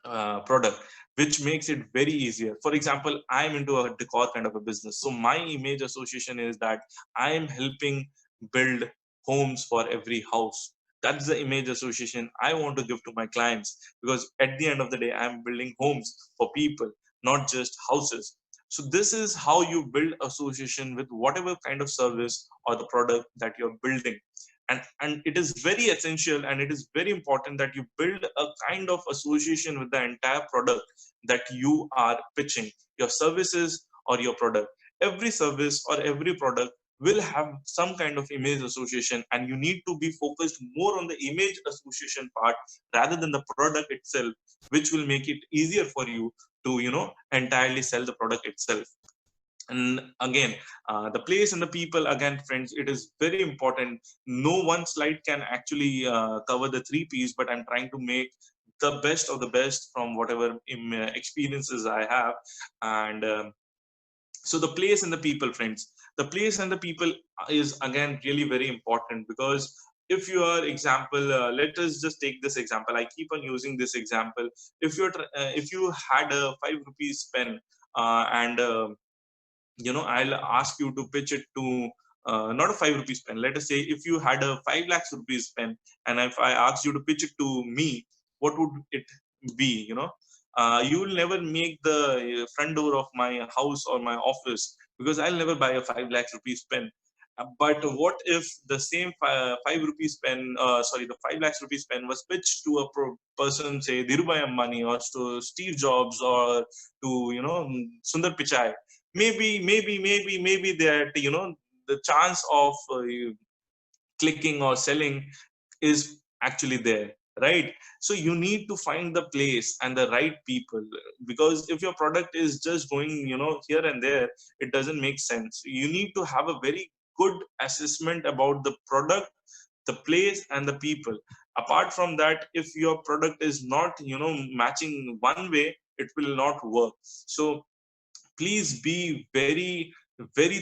product, which makes it very easier. For example, I'm into a decor kind of a business, so my image association is that I am helping build homes for every house. That's the image association I want to give to my clients, because at the end of the day, I'm building homes for people, not just houses. So this is how you build association with whatever kind of service or the product that you're building. And it is very essential and it is very important that you build a kind of association with the entire product that you are pitching, your services or your product. Every service or every product will have some kind of image association, and you need to be focused more on the image association part rather than the product itself, which will make it easier for you to entirely sell the product itself. And again, the place and the people, again friends, it is very important. No one slide can actually cover the three P's, but I'm trying to make the best of the best from whatever experiences I have. And so the place and the people, friends, the place and the people is again really very important, because if you are example, let us just take this example, I keep on using this example. If you had a 5 rupees pen, and I'll ask you to pitch it to, not a 5 rupees pen. Let us say if you had a 5 lakhs rupees pen, and if I asked you to pitch it to me, what would it be? You will never make the front door of my house or my office, because I'll never buy a 5 lakhs rupees pen. But what if the same 5 rupees pen, sorry, the 5 lakhs rupees pen was pitched to a person, say Dhirubhai Ambani, or to Steve Jobs, or to Sundar Pichai? Maybe that the chance of clicking or selling is actually there, right? So you need to find the place and the right people, because if your product is just going here and there, it doesn't make sense. You need to have a very good assessment about the product, the place and the people. Apart from that, if your product is not matching one way, it will not work. So please be very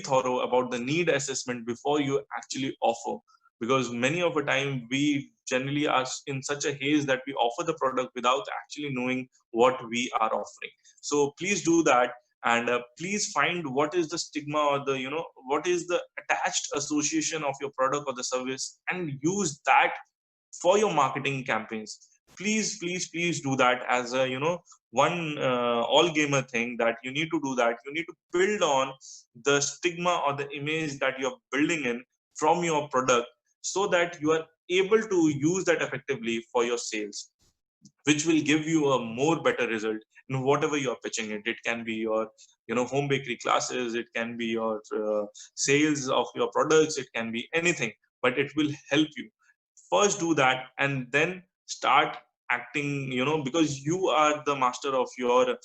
thorough about the need assessment before you actually offer, because many of the time we generally are in such a haze that we offer the product without actually knowing what we are offering. So please do that. And please find what is the stigma, or the what is the attached association of your product or the service, and use that for your marketing campaigns. Please do that as a one all gamer thing, that you need to do that. You need to build on the stigma or the image that you're building in from your product, so that you are able to use that effectively for your sales, which will give you a more better result in whatever you're pitching it. It can be your home bakery classes, it can be your sales of your products, it can be anything, but it will help you. First do that, and then start acting, because you are the master of your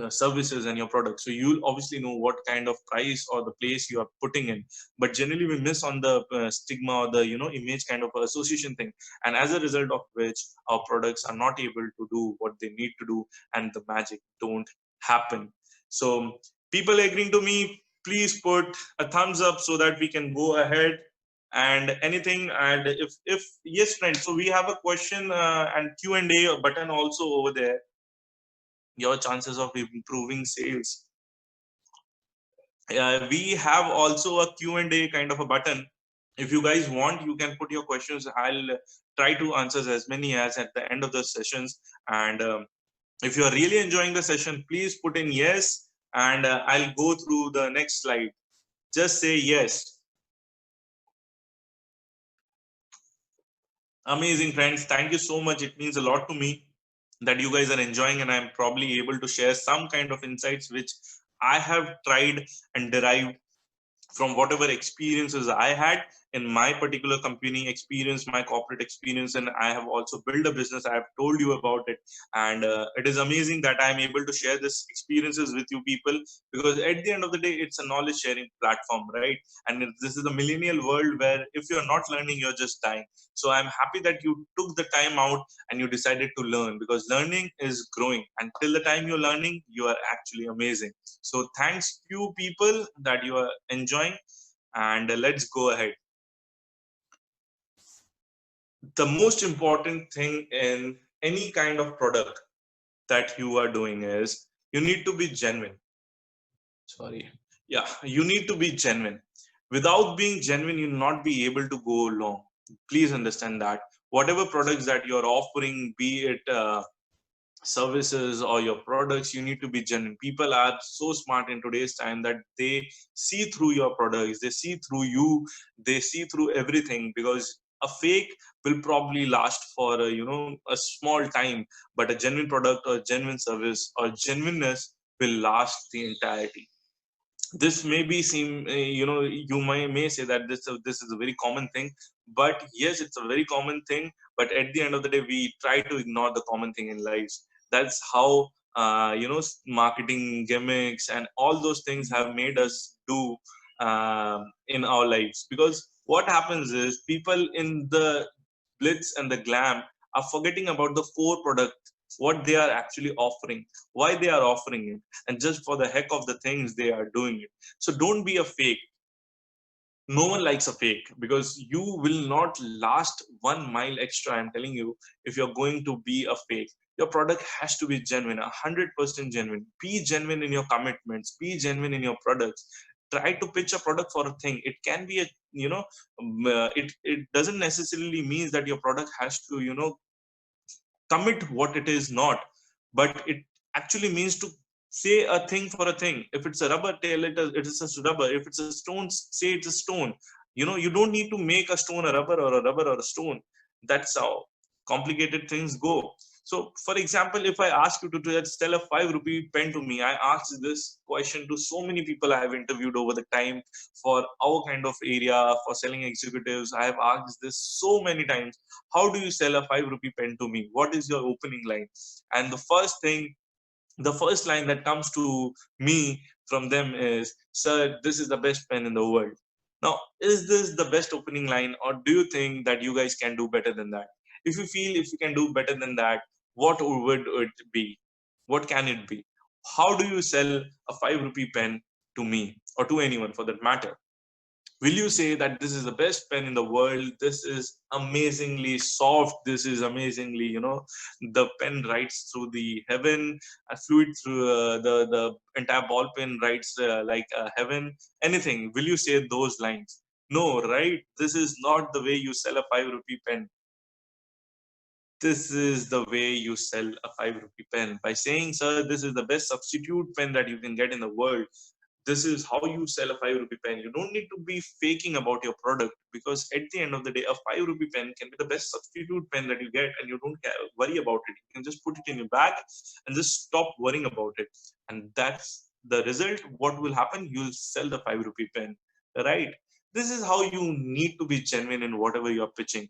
services and your products, so you'll obviously know what kind of price or the place you are putting in. But generally we miss on the stigma or the image kind of association thing, and as a result of which our products are not able to do what they need to do, and the magic don't happen. So people agreeing to me, please put a thumbs up so that we can go ahead. And anything, and if yes friends, so we have a question and Q&A button also over there. Your chances of improving sales. We have also a Q&A kind of a button. If you guys want, you can put your questions. I'll try to answer as many as at the end of the sessions. And if you are really enjoying the session, please put in yes, and I'll go through the next slide. Just say yes. Amazing, friends. Thank you so much. It means a lot to me that you guys are enjoying, and I'm probably able to share some kind of insights which I have tried and derived from whatever experiences I had in my particular company experience, my corporate experience, and I have also built a business. I have told you about it, and it is amazing that I'm able to share this experiences with you people, because at the end of the day, it's a knowledge sharing platform, right? And this is a millennial world where if you're not learning, you're just dying. So I'm happy that you took the time out and you decided to learn, because learning is growing. Until the time you're learning, you are actually amazing. So thanks you people that you are enjoying, and let's go ahead. The most important thing in any kind of product that you are doing is you need to be genuine. Sorry. Yeah, you need to be genuine. Without being genuine, you'll not be able to go long. Please understand that whatever products that you're offering, be it services or your products, you need to be genuine. People are so smart in today's time that they see through your products, they see through you, they see through everything, because a fake will probably last for a small time, but a genuine product or genuine service or genuineness will last the entirety. This may be seem you may say that this is a very common thing, but yes, it's a very common thing, but at the end of the day we try to ignore the common thing in lives. That's how marketing gimmicks and all those things have made us do in our lives. Because what happens is people in the blitz and the glam are forgetting about the core product, what they are actually offering, why they are offering it, and just for the heck of the things they are doing it. So don't be a fake. No one likes a fake, because you will not last 1 mile extra, I'm telling you, if you're going to be a fake. Your product has to be genuine, 100% genuine. Be genuine in your commitments, be genuine in your products. Try to pitch a product for a thing. It can be a it doesn't necessarily means that your product has to commit what it is not, but it actually means to say a thing for a thing. If it's a rubber, tell it is a rubber. If it's a stone, say it's a stone. You don't need to make a stone a rubber or a rubber or a stone. That's how complicated things go. So for example, if I ask you to sell a 5 rupee pen to me, I asked this question to so many people I have interviewed over the time for our kind of area, for selling executives. I have asked this so many times: how do you sell a 5 rupee pen to me? What is your opening line? And the first line that comes to me from them is, sir, this is the best pen in the world. Now, is this the best opening line, or do you think that you guys can do better than that? If you feel if you can do better than that, what would it be? What can it be? How do you sell a 5 rupee pen to me, or to anyone for that matter? Will you say that this is the best pen in the world, this is amazingly soft, this is amazingly, the pen writes through the heaven, a fluid through the entire ball pen writes like heaven, anything? Will you say those lines? No, right? This is not the way you sell a 5 rupee pen. This is the way you sell a 5 rupee pen, by saying, sir, this is the best substitute pen that you can get in the world. This is how you sell a 5 rupee pen. You don't need to be faking about your product, because at the end of the day, a 5 rupee pen can be the best substitute pen that you get, and you don't worry about it. You can just put it in your bag and just stop worrying about it. And that's the result. What will happen? You'll sell the 5 rupee pen, right? This is how you need to be genuine in whatever you're pitching.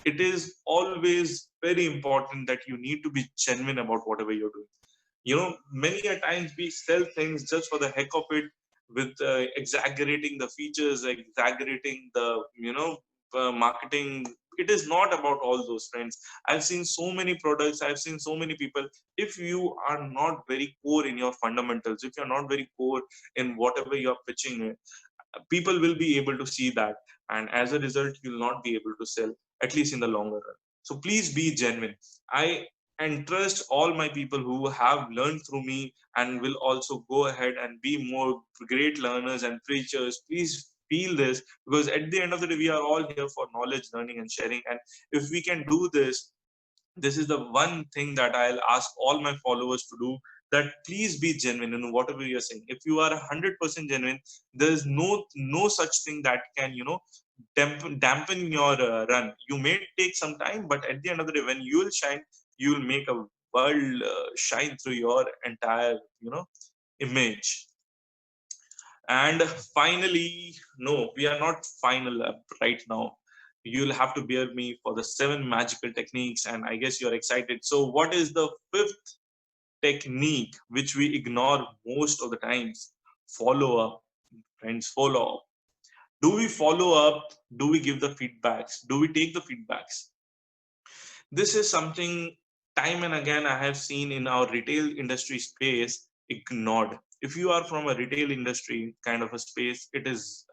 It is always very important that you need to be genuine about whatever you're doing. Many a times we sell things just for the heck of it, with exaggerating the features, exaggerating the marketing. It is not about all those, friends. I've seen so many products, I've seen so many people. If you are not very core in your fundamentals, if you're not very core in whatever you're pitching, people will be able to see that, and as a result you'll not be able to sell, at least in the longer run. So please be genuine. I and trust all my people who have learned through me and will also go ahead and be more great learners and preachers. Please feel this, because at the end of the day we are all here for knowledge, learning and sharing. And if we can do this, this is the one thing that I'll ask all my followers to do, that please be genuine in whatever you're saying. If you are 100% genuine, there's no such thing that can dampen your run. You may take some time, but at the end of the day, when you will shine, you will make a world shine through your entire image. And finally, no, we are not final right now. You'll have to bear me for the 7 magical techniques, and I guess you're excited. So, what is the fifth technique which we ignore most of the times? Follow up, friends, follow up. Do we follow up? Do we give the feedbacks? Do we take the feedbacks? This is something time and again I have seen in our retail industry space ignored. If you are from a retail industry kind of a space, it is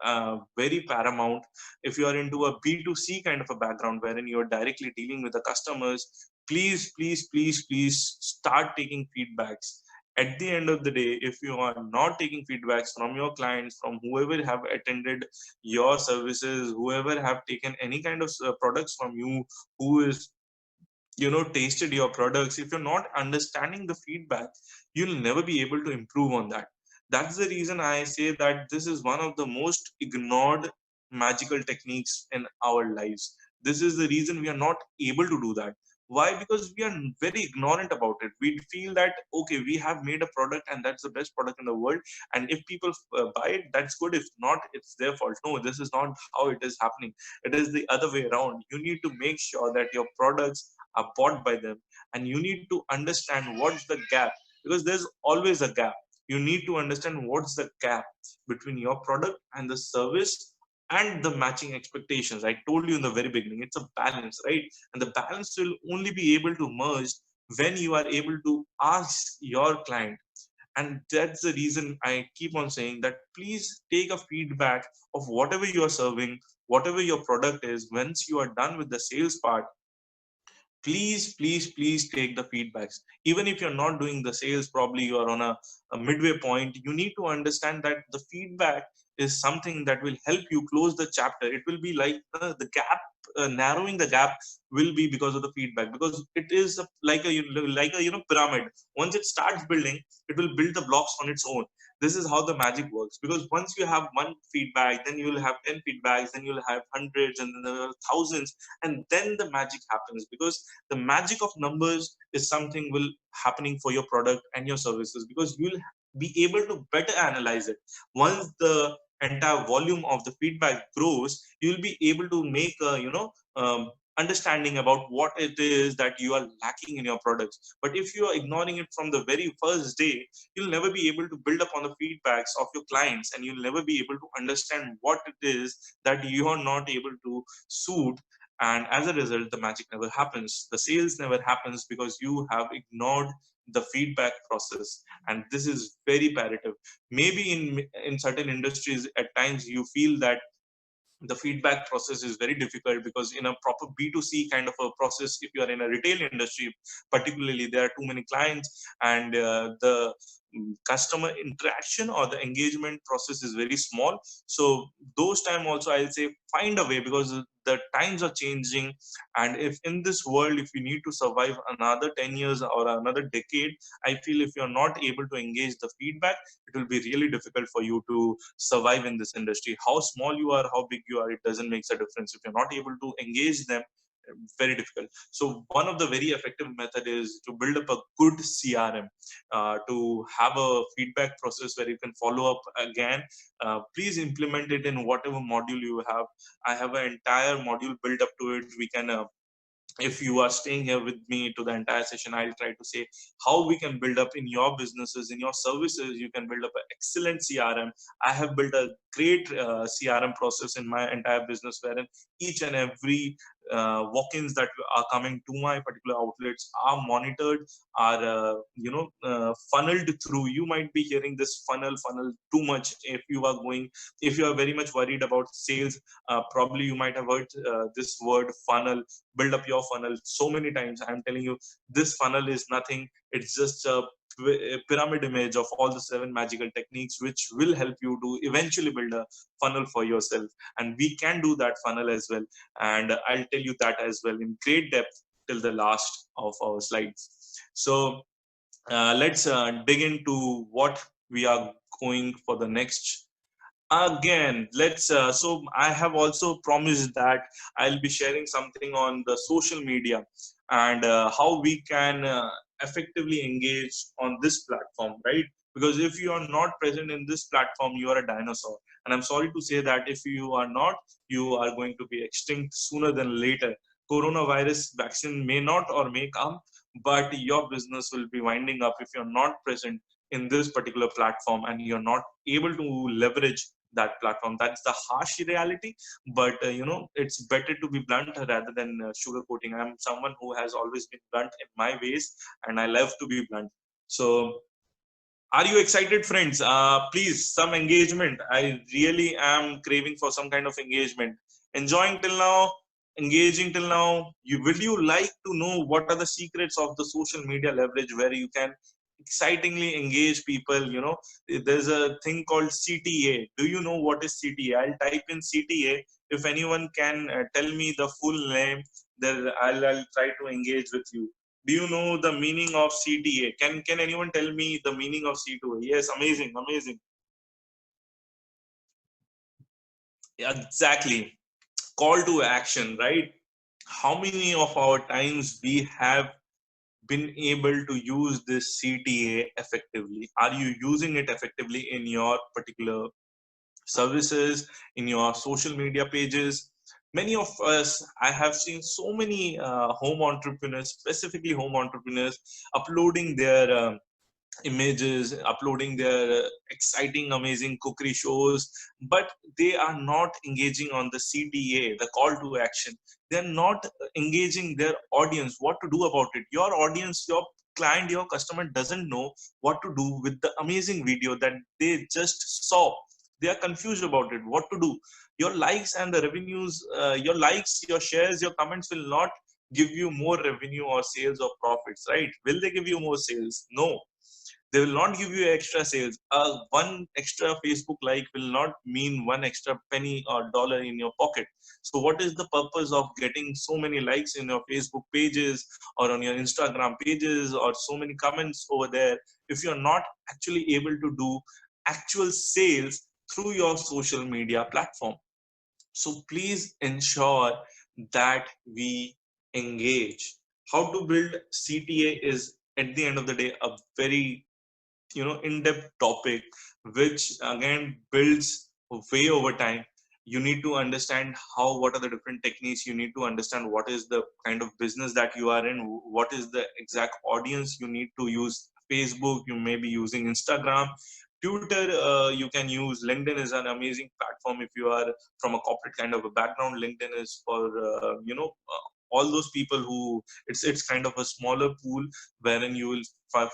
very paramount. If you are into a B2C kind of a background wherein you are directly dealing with the customers, please, please, please, please start taking feedbacks. At the end of the day, if you are not taking feedbacks from your clients, from whoever have attended your services, whoever have taken any kind of products from you, who is tasted your products, if you're not understanding the feedback, you'll never be able to improve on that. That's the reason I say that this is one of the most ignored magical techniques in our lives. This is the reason we are not able to do that. Why? Because we are very ignorant about it. We feel that okay, we have made a product and that's the best product in the world, and if people buy it, that's good. If not, it's their fault. No, this is not how it is happening. It is the other way around. You need to make sure that your products are bought by them, and you need to understand what's the gap, because there's always a gap. You need to understand what's the gap between your product and the service and the matching expectations. I told you in the very beginning, it's a balance, right? And the balance will only be able to merge when you are able to ask your client. And that's the reason I keep on saying that please take a feedback of whatever you are serving, whatever your product is. Once you are done with the sales part, please take the feedbacks. Even if you're not doing the sales, probably you are on a midway point, you need to understand that the feedback is something that will help you close the chapter. It will be like the gap, narrowing the gap will be because of the feedback, because it is like a pyramid. Once it starts building, it will build the blocks on its own. This is how the magic works, because once you have one feedback, then you will have 10 feedbacks, then you'll have hundreds, and then there are thousands, and then the magic happens. Because the magic of numbers is something will happening for your product and your services, because you'll be able to better analyze it. Once the entire volume of the feedback grows, you'll be able to make a understanding about what it is that you are lacking in your products. But if you are ignoring it from the very first day, you'll never be able to build upon the feedbacks of your clients, and you'll never be able to understand what it is that you are not able to suit. And as a result, the magic never happens, the sales never happens, because you have ignored the feedback process. And this is very imperative. Maybe in certain industries at times you feel that the feedback process is very difficult, because in a proper B2C kind of a process, if you are in a retail industry particularly, there are too many clients, and the customer interaction or the engagement process is very small. So those time also I'll say find a way, because the times are changing. And if in this world, if you need to survive another 10 years or another decade, I feel if you're not able to engage the feedback, it will be really difficult for you to survive in this industry. How small you are, how big you are, it doesn't make a difference. If you're not able to engage them, very difficult. So one of the very effective method is to build up a good CRM, to have a feedback process where you can follow up again. Please implement it in whatever module you have. I have an entire module built up to it. We can if you are staying here with me to the entire session, I'll try to say how we can build up in your businesses, in your services. You can build up an excellent CRM. I have built a great CRM process in my entire business, wherein each and every walk-ins that are coming to my particular outlets are monitored, are funneled through. You might be hearing this funnel too much. If you are very much worried about sales, probably you might have heard this word funnel. Build up your funnel so many times. I'm telling you, this funnel is nothing. It's just a pyramid image of all the 7 magical techniques, which will help you to eventually build a funnel for yourself. And we can do that funnel as well, and I'll tell you that as well in great depth till the last of our slides. So let's dig into what we are going for the next. Again, let's so I have also promised that I'll be sharing something on the social media, and how we can effectively engage on this platform, right? Because if you are not present in this platform, you are a dinosaur. And I'm sorry to say that if you are not, you are going to be extinct sooner than later. Coronavirus vaccine may not or may come, but your business will be winding up if you're not present in this particular platform, and you're not able to leverage that platform. That's the harsh reality. But it's better to be blunt rather than sugarcoating. I'm someone who has always been blunt in my ways, and I love to be blunt. So are you excited, friends? Please, some engagement. I really am craving for some kind of engagement. Enjoying till now, engaging till now. Will you like to know what are the secrets of the social media leverage, where you can excitingly engage people. There's a thing called CTA. Do you know what is CTA? I'll type in CTA. If anyone can tell me the full name, then I'll try to engage with you. Do you know the meaning of CTA? Can anyone tell me the meaning of CTA? Yes, amazing, amazing. Exactly. Call to action, right? How many of our times we have been able to use this CTA effectively? Are you using it effectively in your particular services, in your social media pages? Many of us, I have seen so many home entrepreneurs, specifically home entrepreneurs, uploading their images, uploading their exciting, amazing cookery shows, but they are not engaging on the CTA, the call to action. They're not engaging their audience, what to do about it. Your audience, your client, your customer doesn't know what to do with the amazing video that they just saw. They are confused about it, what to do. Your likes and the revenues, your likes, your shares, your comments will not give you more revenue or sales or profits, right? Will they give you more sales? No, they will not give you extra sales. One extra Facebook like will not mean one extra penny or dollar in your pocket. So what is the purpose of getting so many likes in your Facebook pages or on your Instagram pages or so many comments over there if you're not actually able to do actual sales through your social media platform? So please ensure that we engage. How to build CTA is, at the end of the day, a very in-depth topic, which again builds way over time. You need to understand what are the different techniques. You need to understand what is the kind of business that you are in, what is the exact audience you need to use. Facebook, you may be using Instagram, Twitter, you can use. LinkedIn is an amazing platform if you are from a corporate kind of a background. LinkedIn is for all those people who, it's kind of a smaller pool wherein you will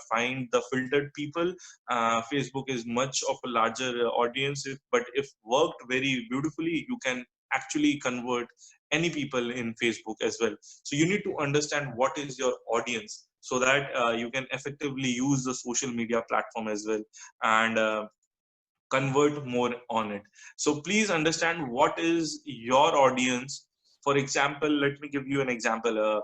find the filtered people. Facebook is much of a larger audience, but if worked very beautifully, you can actually convert any people in Facebook as well. So you need to understand what is your audience, so that you can effectively use the social media platform as well, and convert more on it. So please understand what is your audience. For example, let me give you an example.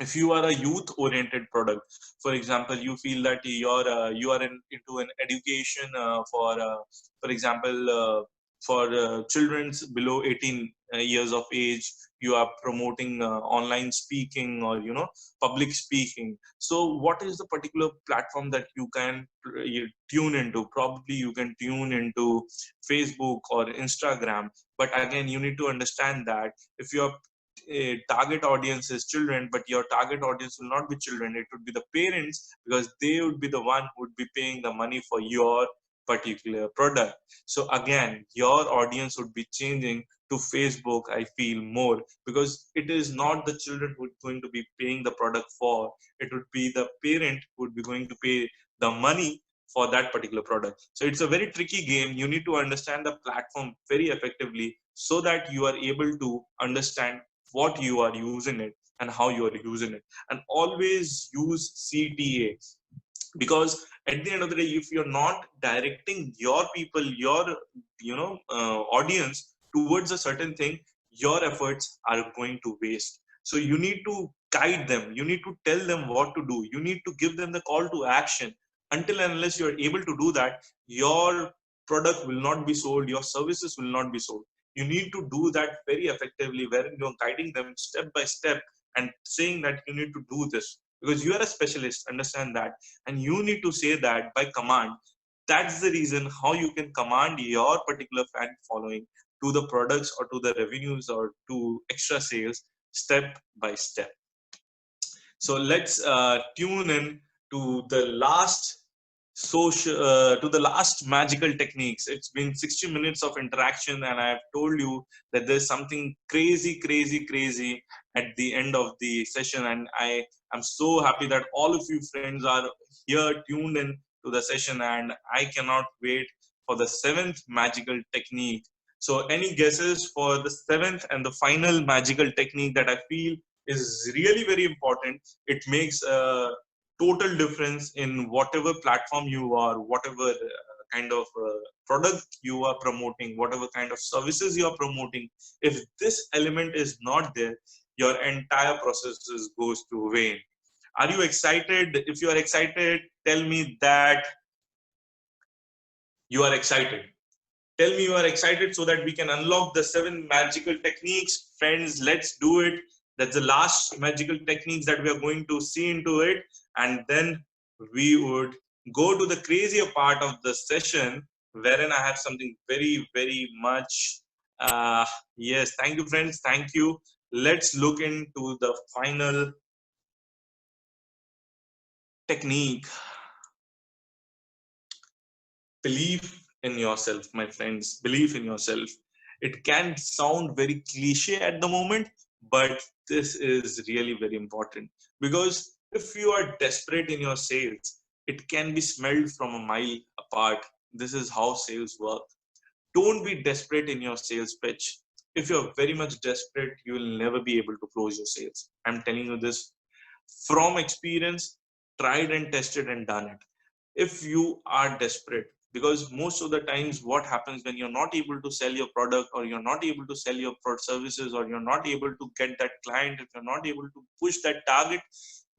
If you are a youth oriented product, for example, you feel that you are into an education for example, for children's below 18 years of age, you are promoting online speaking or public speaking. So what is the particular platform that you can you tune into? Probably you can tune into Facebook or Instagram, but again, you need to understand that if you are target audience is children, but your target audience will not be children, it would be the parents, because they would be the one who would be paying the money for your particular product. So again, your audience would be changing to Facebook, I feel, more, because it is not the children who are going to be paying the product for, it would be the parent who would be going to pay the money for that particular product. So it's a very tricky game. You need to understand the platform very effectively so that you are able to understand what you are using it and how you are using it. And always use CTA, because at the end of the day, if you're not directing your people, your audience towards a certain thing, your efforts are going to waste. So you need to guide them, you need to tell them what to do, you need to give them the call to action. Until and unless you're able to do that, your product will not be sold, your services will not be sold. You need to do that very effectively, wherein you're guiding them step by step and saying that you need to do this because you are a specialist, understand that, and you need to say that by command. That's the reason how you can command your particular fan following to the products or to the revenues or to extra sales step by step. So let's tune in to the last to the last magical techniques. It's been 60 minutes of interaction, and I've told you that there's something crazy, crazy, crazy at the end of the session. And I am so happy that all of you friends are here tuned in to the session, and I cannot wait for the seventh magical technique. So, any guesses for the seventh and the final magical technique that I feel is really very important? It makes total difference in whatever platform you are, whatever kind of product you are promoting, whatever kind of services you are promoting. If this element is not there, your entire process goes to vain. Are you excited? If you are excited, tell me that you are excited. Tell me you are excited so that we can unlock the 7 magical techniques. Friends, let's do it. That's the last magical techniques that we are going to see into it. And then we would go to the crazier part of the session, wherein I have something very, very much. Yes, thank you, friends. Thank you. Let's look into the final technique. Believe in yourself, my friends. Believe in yourself. It can sound very cliche at the moment, but this is really very important, because if you are desperate in your sales, it can be smelled from a mile apart. This is how sales work. Don't be desperate in your sales pitch. If you're very much desperate, you will never be able to close your sales. I'm telling you this from experience, tried and tested and done it. If you are desperate, because most of the times what happens when you're not able to sell your product, or you're not able to sell your services, or you're not able to get that client, if you're not able to push that target,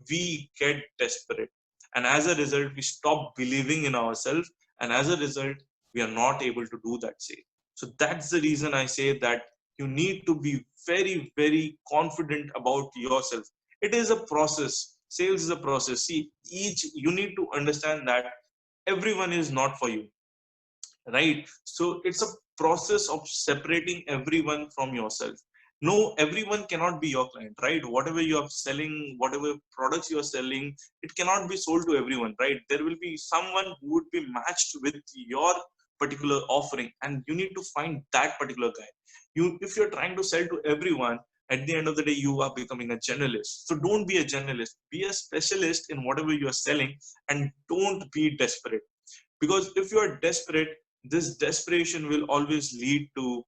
we get desperate, and as a result we stop believing in ourselves, and as a result we are not able to do that sale. So that's the reason I say that you need to be very, very confident about yourself. It is a process. Sales is a process. See, each you need to understand that everyone is not for you, right? So it's a process of separating everyone from yourself. No, everyone cannot be your client, right? Whatever you are selling, whatever products you are selling, it cannot be sold to everyone, right? There will be someone who would be matched with your particular offering, and you need to find that particular guy. You, if you're trying to sell to everyone, at the end of the day you are becoming a generalist. So don't be a generalist, be a specialist in whatever you are selling, and don't be desperate. Because if you are desperate, this desperation will always lead to,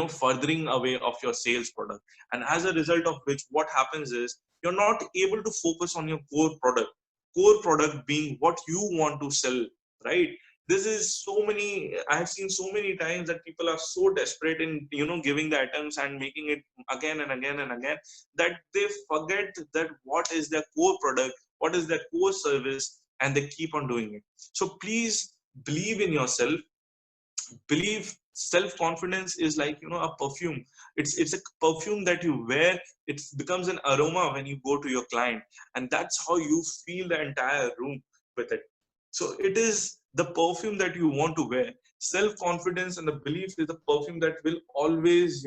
furthering away of your sales product, and as a result of which what happens is you're not able to focus on your core product being what you want to sell, right? This is so many, I have seen so many times that people are so desperate in, giving the items and making it again and again and again, that they forget that what is their core product, what is their core service, and they keep on doing it. So please believe in yourself. Believe. Self confidence is like, a perfume. It's a perfume that you wear. It becomes an aroma when you go to your client, and that's how you feel the entire room with it. So it is the perfume that you want to wear. Self confidence and the belief is the perfume that will always,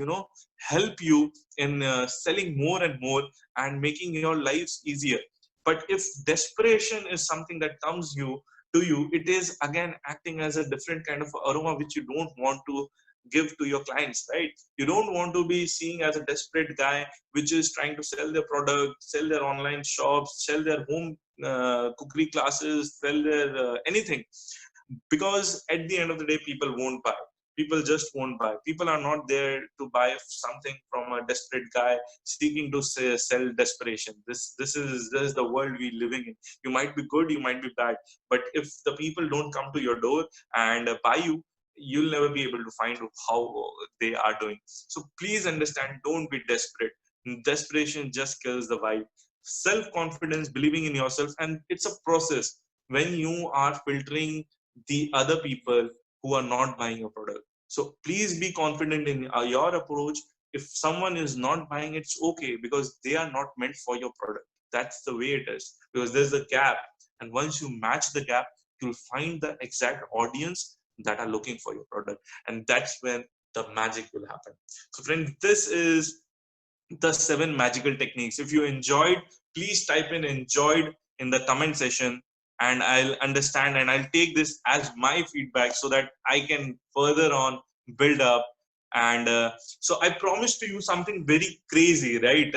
help you in selling more and more and making your lives easier. But if desperation is something that comes to you, it is again acting as a different kind of aroma which you don't want to give to your clients, right? You don't want to be seen as a desperate guy which is trying to sell their product, sell their online shops, sell their home cookery classes, sell their anything. Because at the end of the day, people won't buy. People just won't buy. People are not there to buy something from a desperate guy seeking to sell desperation. This is the world we living in. You might be good, you might be bad, but if the people don't come to your door and buy you, you'll never be able to find how they are doing. So please understand, don't be desperate. Desperation just kills the vibe. Self confidence, believing in yourself, and it's a process. When you are filtering the other people who are not buying your product, so please be confident in your approach. If someone is not buying, it's okay, because they are not meant for your product. That's the way it is, because there's a gap, and once you match the gap, you'll find the exact audience that are looking for your product, and that's when the magic will happen. So friends, this is the 7 magical techniques. If you enjoyed, please type in enjoyed in the comment section, and I'll understand and I'll take this as my feedback so that I can further on build up And so I promised to you something very crazy, right?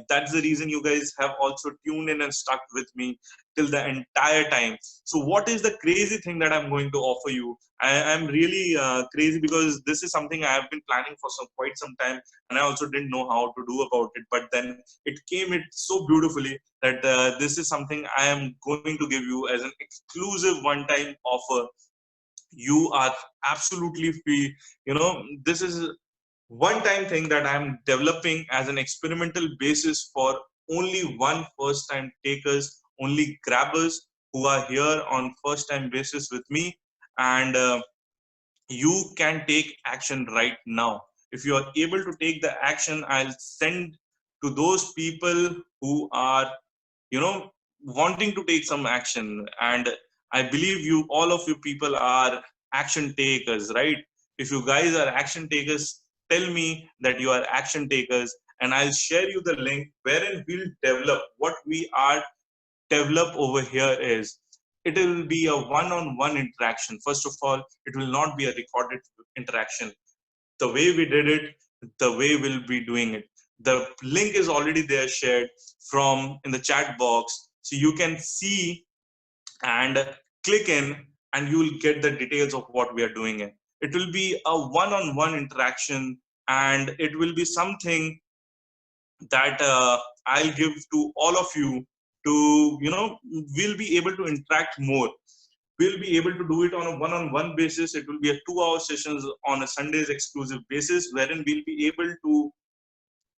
That's the reason you guys have also tuned in and stuck with me till the entire time. So what is the crazy thing that I'm going to offer you? I'm really crazy because this is something I have been planning for quite some time, and I also didn't know how to do about it. But then it came it so beautifully that this is something I am going to give you as an exclusive one-time offer. You are absolutely free. This is one time thing that I'm developing as an experimental basis for only one first time takers, only grabbers who are here on first time basis with me. And you can take action right now. If you are able to take the action, I'll send to those people who are wanting to take some action. And I believe you, all of you people are action takers, right? If you guys are action takers, tell me that you are action takers, and I'll share you the link wherein we'll develop what we are develop over here is it will be a one-on-one interaction. First of all, it will not be a recorded interaction. The way we did it, the way we'll be doing it. The link is already there shared from in the chat box. So you can see and click in, and you will get the details of what we are doing in. It will be a one-on-one interaction, and it will be something that I'll give to all of you to, we'll be able to interact more. We'll be able to do it on a one-on-one basis. It will be a 2-hour sessions on a Sundays exclusive basis, wherein we'll be able to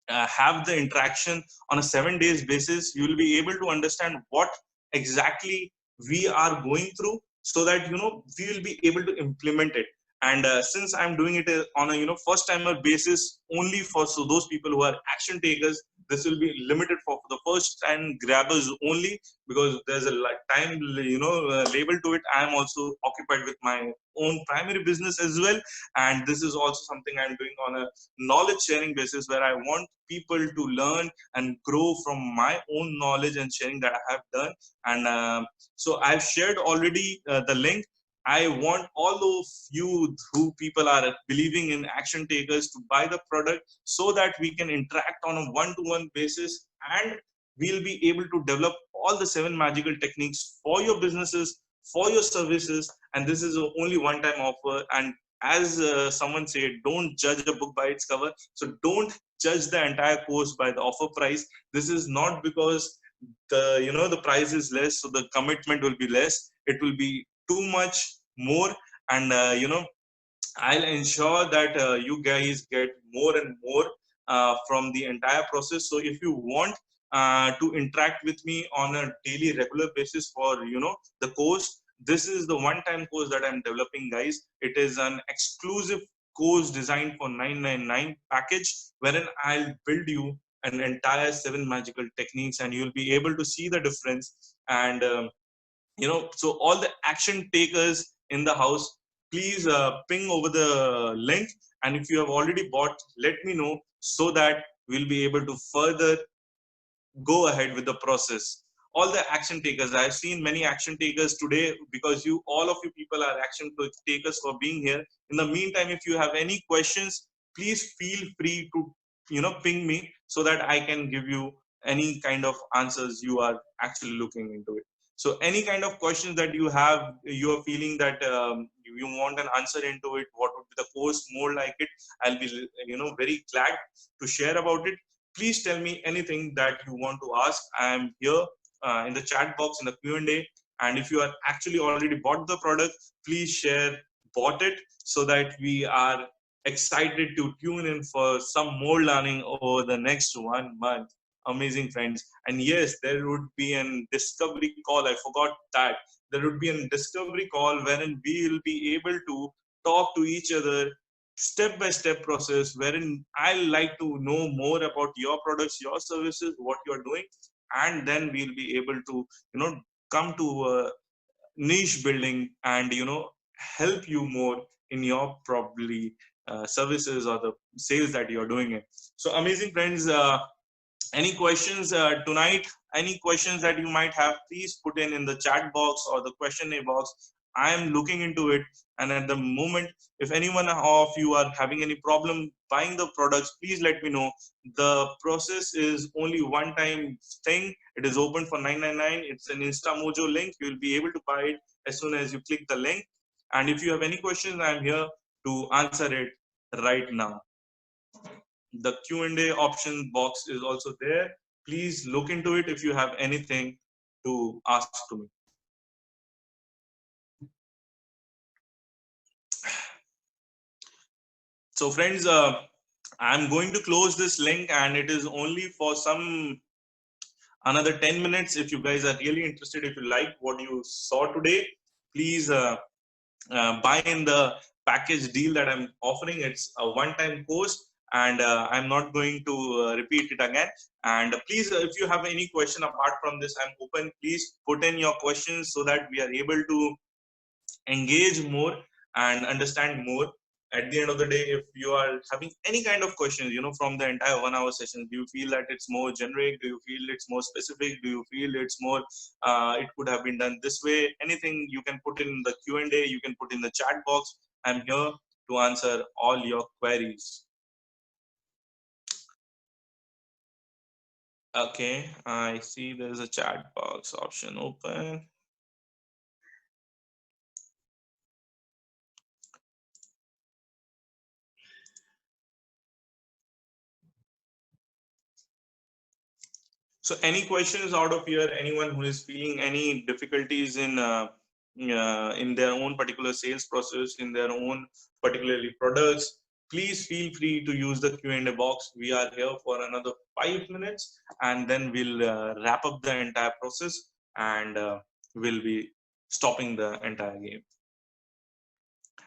have the interaction on a 7 days basis. You will be able to understand what exactly we are going through, so that we will be able to implement it. And since I'm doing it on a first timer basis only for so those people who are action takers, this will be limited for the first time grabbers only, because there's a time label to it. I am also occupied with my own primary business as well, and this is also something I'm doing on a knowledge sharing basis, where I want people to learn and grow from my own knowledge and sharing that I have done. And so I've shared already the link. I want all of you who people are believing in action takers to buy the product, so that we can interact on a one-to-one basis, and we'll be able to develop all the 7 magical techniques for your businesses, for your services. And this is only one-time offer. And as someone said, don't judge a book by its cover. So don't judge the entire course by the offer price. This is not because the price is less, so the commitment will be less. It will be too much more. And I'll ensure that you guys get more and more from the entire process. So if you want to interact with me on a daily regular basis for the course, this is the one time course that I'm developing, guys. It is an exclusive course designed for 999 package, wherein I'll build you an entire 7 magical techniques, and you'll be able to see the difference. And so all the action takers in the house, please ping over the link. And if you have already bought, let me know, so that we'll be able to further go ahead with the process. All the action takers, I've seen many action takers today, because you, all of you people are action takers for being here. In the meantime, if you have any questions, please feel free to ping me, so that I can give you any kind of answers you are actually looking into it. So any kind of questions that you have, you are feeling that you want an answer into it, what would be the course more like it, I'll be very glad to share about it. Please tell me anything that you want to ask. I am here in the chat box in the Q&A. And if you are actually already bought the product, please share bought it, so that we are excited to tune in for some more learning over the next 1 month. Amazing, friends. And yes, there would be a discovery call. I forgot that. There would be a discovery call wherein we will be able to talk to each other, step by step process, wherein I like to know more about your products, your services, what you're doing. And then we'll be able to come to niche building, and help you more in your probably services or the sales that you're doing it. So amazing, friends. Any questions tonight? Any questions that you might have, please put in the chat box or the question box. I am looking into it, and at the moment, if anyone of you are having any problem buying the products, please let me know. The process is only one time thing. It is open for 999. It's an InstaMojo link. You will be able to buy it as soon as you click the link. And if you have any questions, I am here to answer it right now. The Q&A option box is also there. Please look into it if you have anything to ask to me. So friends, I'm going to close this link, and it is only for some another 10 minutes. If you guys are really interested, if you like what you saw today, please buy in the package deal that I'm offering. It's a one-time course, and I'm not going to repeat it again. And please, if you have any question apart from this, I'm open. Please put in your questions so that we are able to engage more and understand more. At the end of the day, if you are having any kind of questions, from the entire 1 hour session, do you feel that it's more generic? Do you feel it's more specific? Do you feel it's more it could have been done this way? Anything you can put in the Q&A, you can put in the chat box. I'm here to answer all your queries. Okay, I see there's a chat box option open. So any questions out of here? Anyone who is feeling any difficulties in their own particular sales process, in their own particularly products, please feel free to use the Q&A box. We are here for another 5 minutes, and then we'll wrap up the entire process, and we'll be stopping the entire game.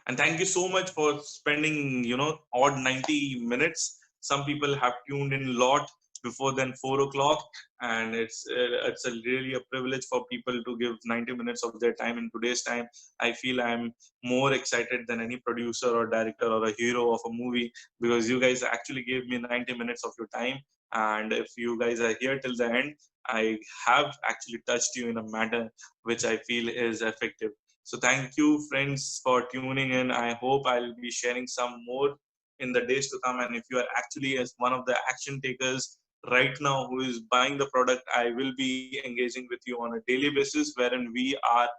And thank you so much for spending odd 90 minutes. Some people have tuned in a lot before then 4 o'clock, and it's a really a privilege for people to give 90 minutes of their time in today's time. I feel I'm more excited than any producer or director or a hero of a movie, because you guys actually gave me 90 minutes of your time. And if you guys are here till the end, I have actually touched you in a manner which I feel is effective. So thank you, friends, for tuning in. I hope I'll be sharing some more in the days to come. And if you are actually as one of the action takers right now who is buying the product, I will be engaging with you on a daily basis, wherein we are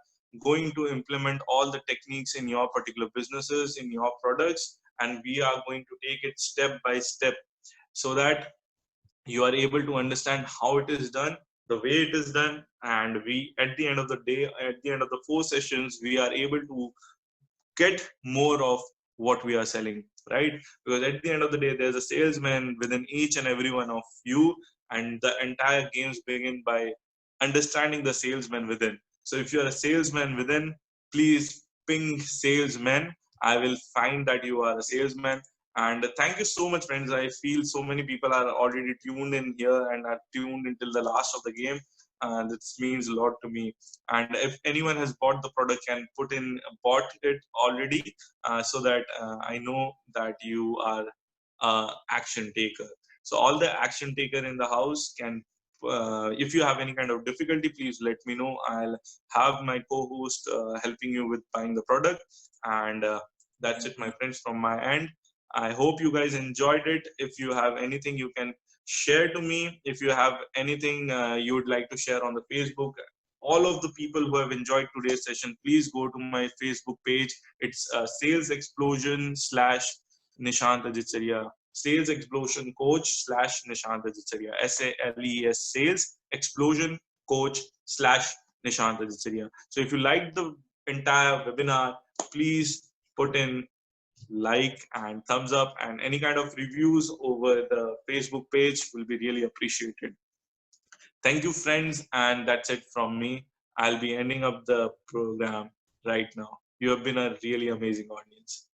going to implement all the techniques in your particular businesses, in your products, and we are going to take it step by step so that you are able to understand how it is done, the way it is done, and we, at the end of the day, at the end of the 4 sessions, we are able to get more of what we are selling, right? Because at the end of the day, there's a salesman within each and every one of you, and the entire games begin by understanding the salesman within. So if you're a salesman within, please ping salesman. I will find that you are a salesman. And thank you so much, friends. I feel so many people are already tuned in here and are tuned until the last of the game. This means a lot to me. And if anyone has bought the product, can put in bought it already, so that I know that you are action taker. So all the action taker in the house can, if you have any kind of difficulty, please let me know. I'll have my co-host helping you with buying the product. And that's it, my friends, from my end. I hope you guys enjoyed it. If you have anything, you can share to me. If you have anything you would like to share on the Facebook, all of the people who have enjoyed today's session, please go to my Facebook page. It's Sales Explosion / Nishant Ajitsaria. Sales Explosion Coach / Nishant Ajitsaria. SALES Sales Explosion Coach / Nishant Ajitsaria. So if you like the entire webinar, please put in like and thumbs up, and any kind of reviews over the Facebook page will be really appreciated. Thank you, friends, and that's it from me. I'll be ending up the program right now. You have been a really amazing audience.